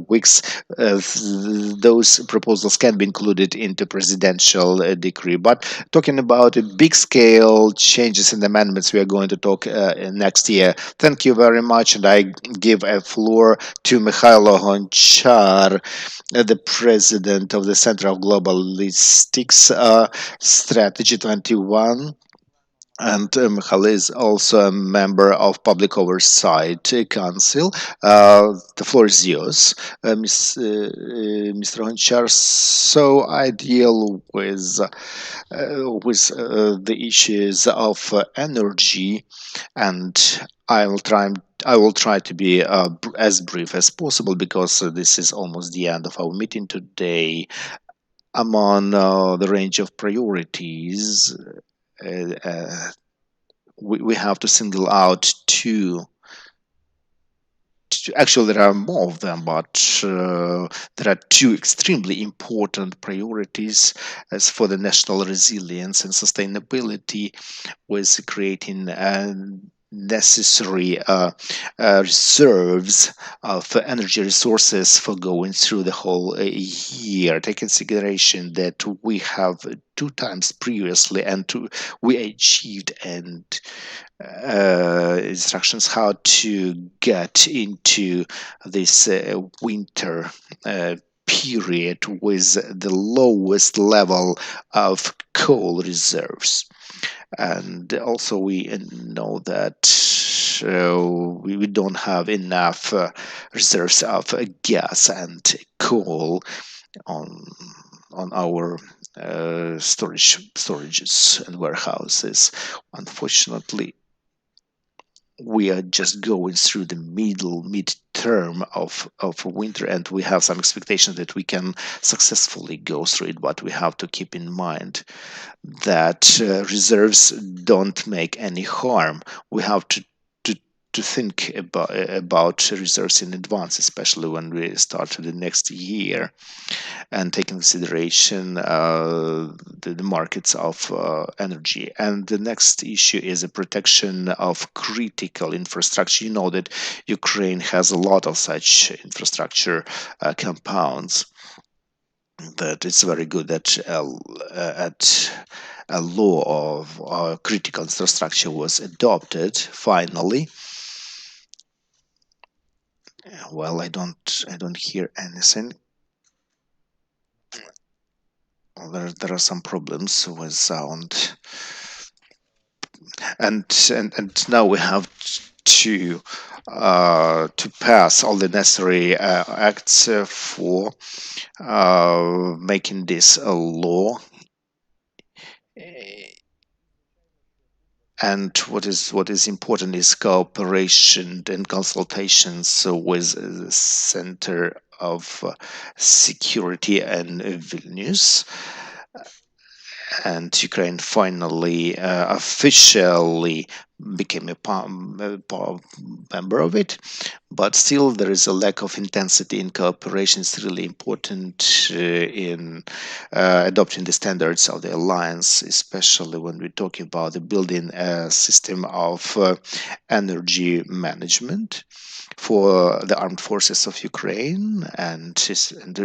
weeks. Those proposals can be included into presidential decree. But talking about big scale changes and amendments, we are going to talk next year. Thank you very much, and I give a floor to Mikhailo Honchar, the president of the Center of Globalistics Strategy 21. And Michal is also a member of Public Oversight Council. The floor is yours, Mr. Honchar. So I deal with the issues of energy, and I will try to be as brief as possible, because this is almost the end of our meeting today. Among the range of priorities, we have to single out two. Actually, there are more of them, but there are two extremely important priorities as for the national resilience and sustainability, with creating necessary reserves of energy resources for going through the whole year. Take consideration that we have 2 times previously, and we achieved and instructions how to get into this winter period with the lowest level of coal reserves. And also we know that we don't have enough reserves of gas and coal on our storages and warehouses. Unfortunately, we are just going through the mid term of winter, and we have some expectations that we can successfully go through it. But we have to keep in mind that reserves don't make any harm. We have to think about reserves in advance, especially when we start the next year, and take in consideration the markets of energy. And the next issue is the protection of critical infrastructure. You know that Ukraine has a lot of such infrastructure compounds. That it's very good that at a law of critical infrastructure was adopted finally. Well, I don't hear anything. There are some problems with sound, and now we have to pass all the necessary acts for making this a law. And what is important is cooperation and consultations with the Center of Security and Vilnius. And Ukraine finally officially became a member of it, but still there is a lack of intensity in cooperation. It's really important in adopting the standards of the alliance, especially when we talk about the building a system of energy management for the armed forces of Ukraine and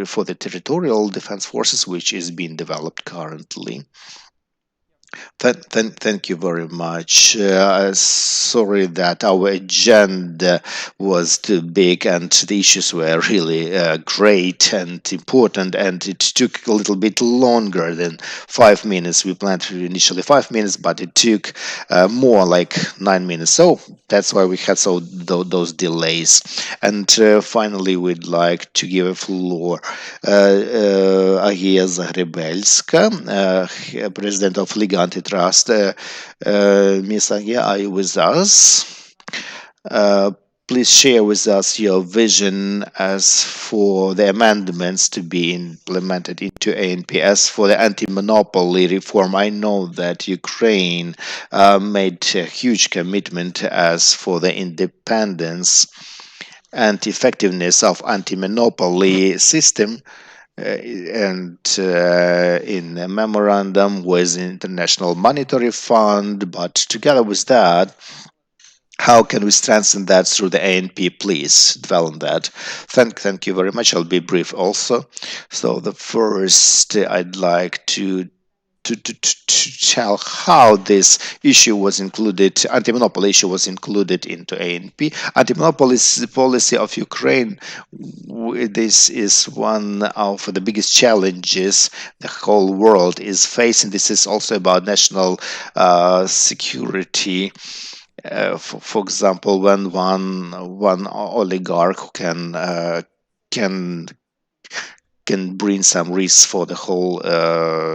for the territorial defense forces, which is being developed currently. Thank you very much. Sorry that our agenda was too big and the issues were really great and important, and it took a little bit longer than 5 minutes. We planned for initially 5 minutes, but it took more, like 9 minutes. So that's why we had those delays. And finally, we'd like to give a floor Agia Zagrebelska, president of Liga Antitrust. Ms. Agia, are you with us? Please share with us your vision as for the amendments to be implemented into ANPS for the anti-monopoly reform. I know that Ukraine made a huge commitment as for the independence and effectiveness of anti-monopoly system, and in a memorandum with the International Monetary Fund. But together with that, how can we strengthen that through the ANP? Please dwell on that. Thank you very much. I'll be brief also. So the first, I'd like to tell how this issue was included, anti-monopoly issue was included into ANP. Anti-monopoly policy of Ukraine, this is one of the biggest challenges the whole world is facing. This is also about national security. For example, when one oligarch can bring some risks for the whole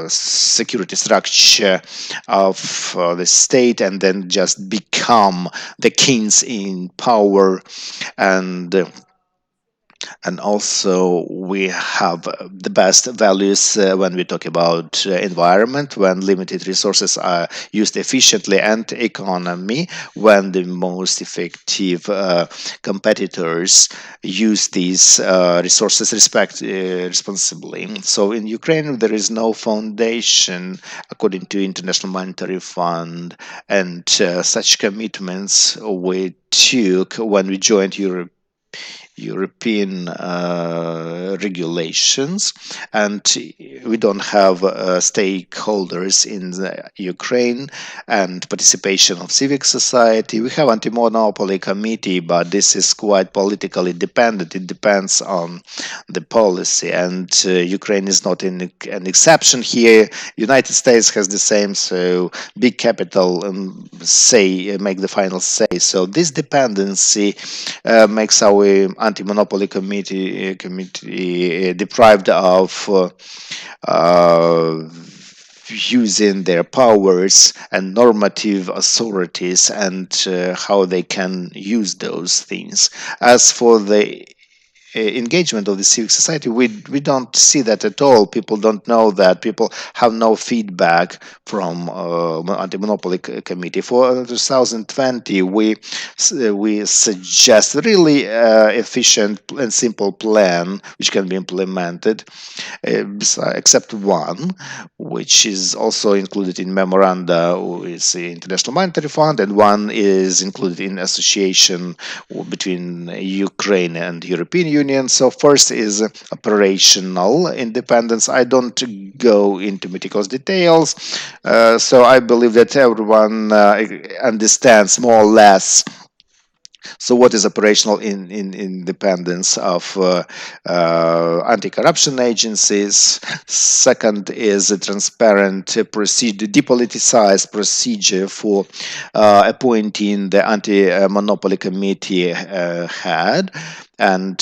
security structure of the state, and then just become the kings in power. And also we have the best values when we talk about environment, when limited resources are used efficiently, and economy, when the most effective competitors use these resources responsibly. So in Ukraine there is no foundation according to International Monetary Fund, and such commitments we took when we joined European regulations, and we don't have stakeholders in Ukraine and participation of civic society. We have anti-monopoly committee, but this is quite politically dependent. It depends on the policy, and Ukraine is not an exception here. United States has the same, so big capital make the final say. So this dependency makes our anti-monopoly committee deprived of using their powers and normative authorities and how they can use those things. As for the engagement of the civic society, we don't see that at all. People don't know that. People have no feedback from anti-monopoly committee. For 2020, we suggest really efficient and simple plan which can be implemented, except one, which is also included in memoranda with the International Monetary Fund, and one is included in association between Ukraine and European Union. So first is operational independence. I don't go into meticulous details. So I believe that everyone understands more or less. So, what is operational in independence of anti-corruption agencies? Second is a transparent procedure, depoliticized procedure for appointing the anti-monopoly committee head and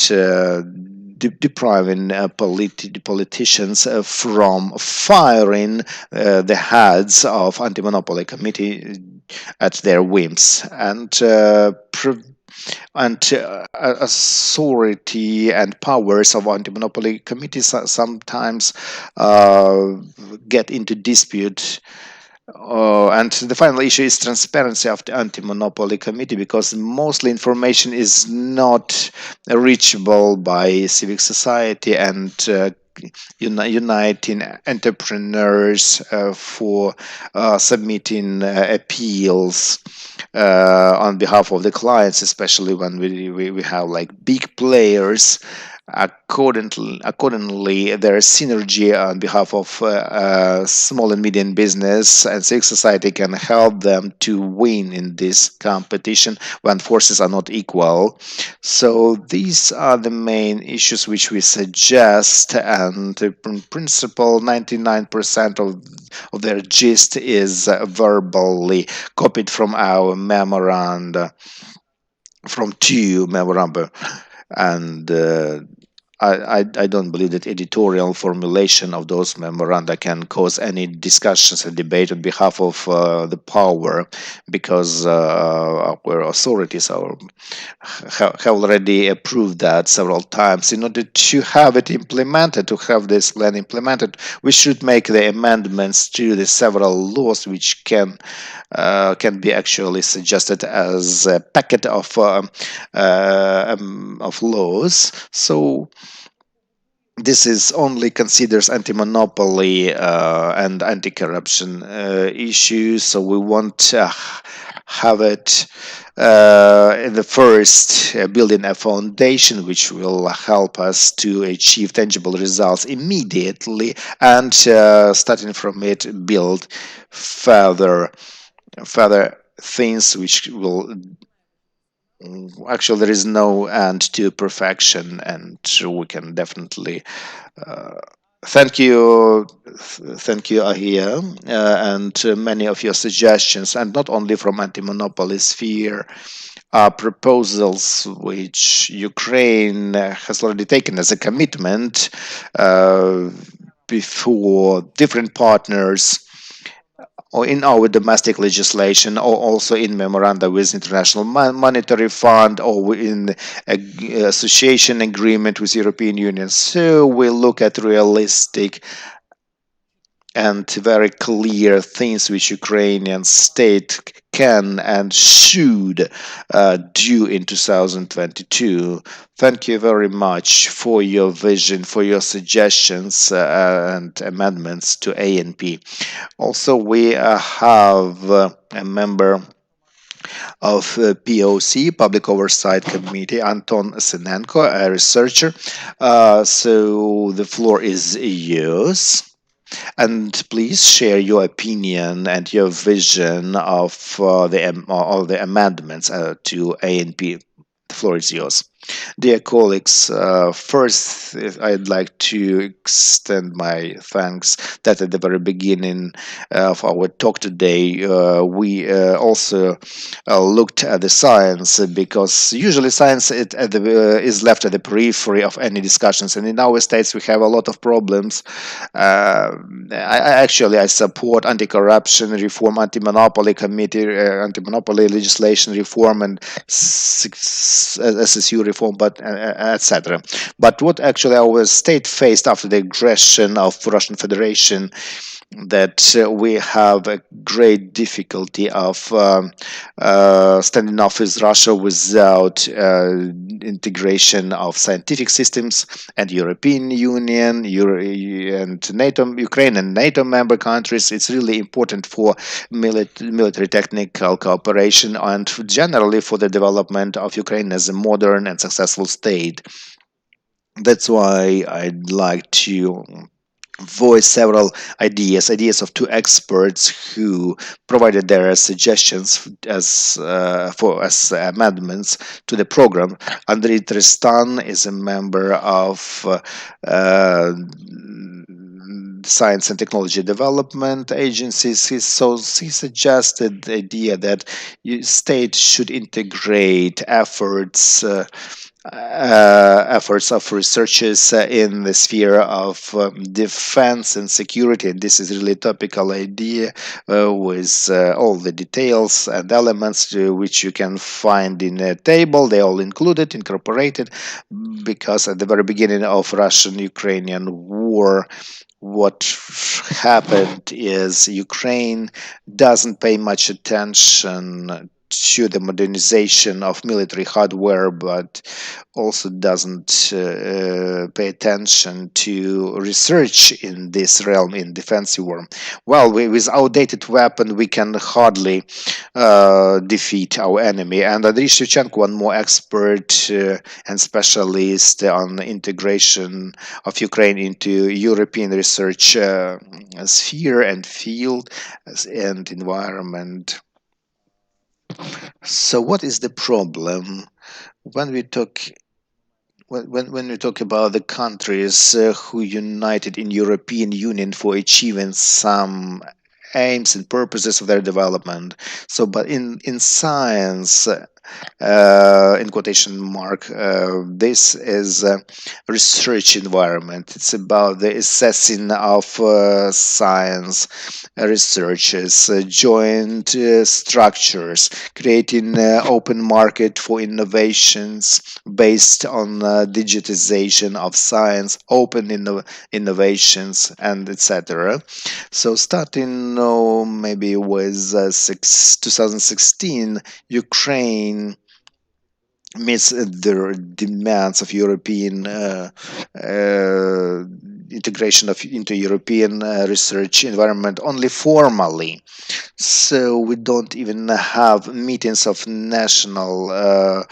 depriving politicians from firing the heads of anti-monopoly committee at their whims, and authority and powers of anti-monopoly committees sometimes get into dispute. And the final issue is transparency of the anti-monopoly committee, because mostly information is not reachable by civic society and uniting entrepreneurs for submitting appeals on behalf of the clients, especially when we have like big players. Accordingly, there is synergy on behalf of small and medium business, and civic society can help them to win in this competition when forces are not equal. So these are the main issues which we suggest, and in principle, 99% of their gist is verbally copied from our memoranda, from two memoranda. And I don't believe that editorial formulation of those memoranda can cause any discussions and debate on behalf of the power, because our authorities have already approved that several times. In order to have it implemented, to have this plan implemented, we should make the amendments to the several laws which can be actually suggested as a packet of laws. So this is only considers anti-monopoly and anti-corruption issues. So we want to have it in the first building a foundation which will help us to achieve tangible results immediately, and starting from it, build further things which will actually, there is no end to perfection, and we can definitely thank you, Ahia, and many of your suggestions, and not only from anti-monopoly sphere, are proposals which Ukraine has already taken as a commitment before different partners, or in our domestic legislation, or also in memoranda with International Monetary Fund, or in association agreement with European Union. So we look at realistic and very clear things which Ukrainian state can and should do in 2022. Thank you very much for your vision, for your suggestions and amendments to ANP. Also, we have a member of POC, Public Oversight Committee, Anton Sinenko, a researcher. So the floor is yours. And please share your opinion and your vision of the amendments to ANP. The floor is yours. Dear colleagues, first I'd like to extend my thanks that at the very beginning of our talk today, we also looked at the science because usually science is left at the periphery of any discussions. And in our states, we have a lot of problems. I support anti-corruption reform, anti-monopoly committee, anti-monopoly legislation reform, and SSU reform, but etc. But what actually our state faced after the aggression of Russian Federation, that we have a great difficulty of standing off with Russia without integration of scientific systems and European Union, and NATO, Ukraine and NATO member countries. It's really important for military technical cooperation and generally for the development of Ukraine as a modern and successful state. That's why I'd like to voiced several ideas of two experts who provided their suggestions as amendments to the program. Andrei Tristan is a member of Science and Technology Development Agencies. He suggested the idea that state should integrate efforts of researchers in the sphere of defense and security. And this is really a topical idea with all the details and elements which you can find in a table. They all included, incorporated, because at the very beginning of Russian-Ukrainian war, what happened is Ukraine doesn't pay much attention to the modernization of military hardware, but also doesn't pay attention to research in this realm in defense war. Well, with outdated weapon, we can hardly defeat our enemy. And Andriy Shevchenko, one more expert and specialist on integration of Ukraine into European research sphere and field and environment. So, what is the problem when we talk when we talk about the countries who united in European Union for achieving some aims and purposes of their development? So, but in science, in quotation mark, this is a research environment. It's about the assessing of science researches, joint structures, creating open market for innovations based on digitization of science, open innovations, and etc. So starting maybe with 2016, Ukraine meets the demands of European integration into European research environment only formally. So we don't even have meetings of national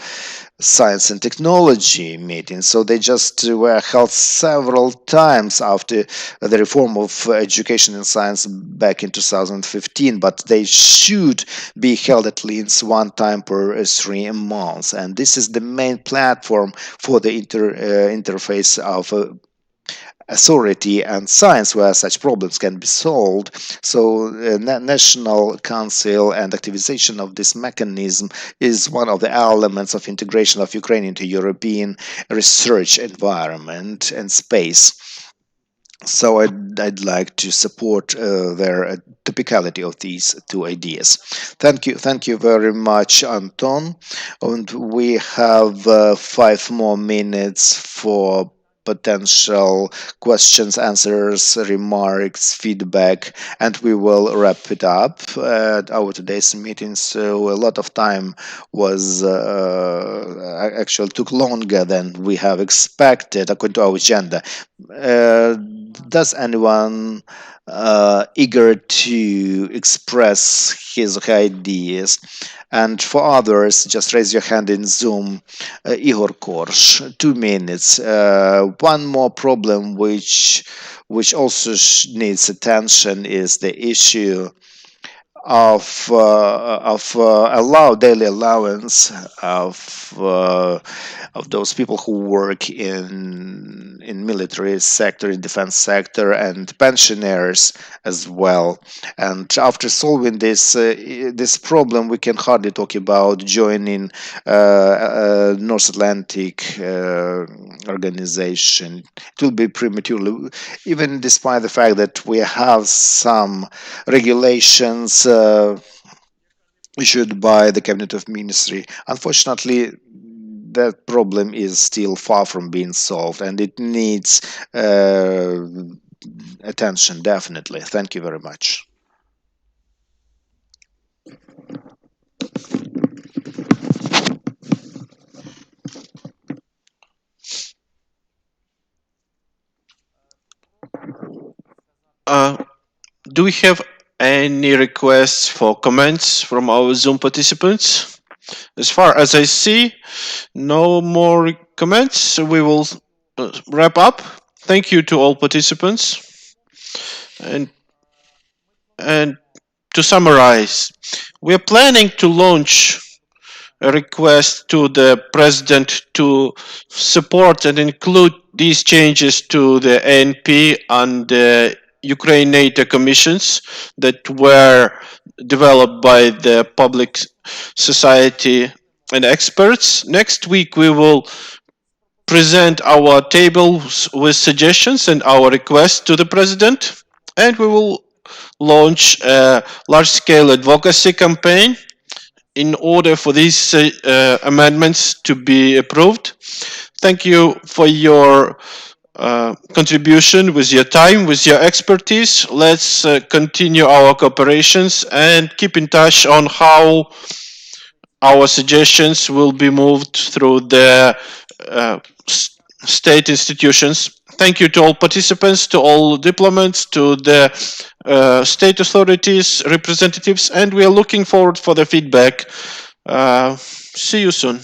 science and technology meetings. So they just were held several times after the reform of education and science back in 2015, but they should be held at least one time per 3 months. And this is the main platform for the interface of authority and science where such problems can be solved. So national council and activization of this mechanism is one of the elements of integration of Ukraine into European research environment and space. So I'd like to support their typicality of these two ideas. Thank you very much, Anton. And we have 5 more minutes for potential questions, answers, remarks, feedback, and we will wrap it up at our today's meeting. So a lot of time was actually took longer than we have expected according to our agenda. Does anyone eager to express his or her ideas? And for others, just raise your hand in Zoom. Igor Korsh, 2 minutes. One more problem which also needs attention is the issue daily allowance of those people who work in military sector, in defense sector, and pensioners as well. And after solving this problem, we can hardly talk about joining North Atlantic organization. It will be premature, even despite the fact that we have some regulations issued by the Cabinet of Ministry. Unfortunately, that problem is still far from being solved, and it needs attention, definitely. Thank you very much. Uh, do we have any requests for comments from our Zoom participants? As far as I see, no more comments. So we will wrap up. Thank you to all participants. And to summarize, we are planning to launch a request to the president to support and include these changes to the ANP and the Ukraine NATO commissions that were developed by the public society and experts. Next week, we will present our tables with suggestions and our requests to the president, and we will launch a large-scale advocacy campaign in order for these amendments to be approved. Thank you for your contribution, with your time, with your expertise. Let's continue our cooperations and keep in touch on how our suggestions will be moved through the state institutions. Thank you to all participants, to all diplomats, to the state authorities, representatives, and we are looking forward for the feedback. See you soon.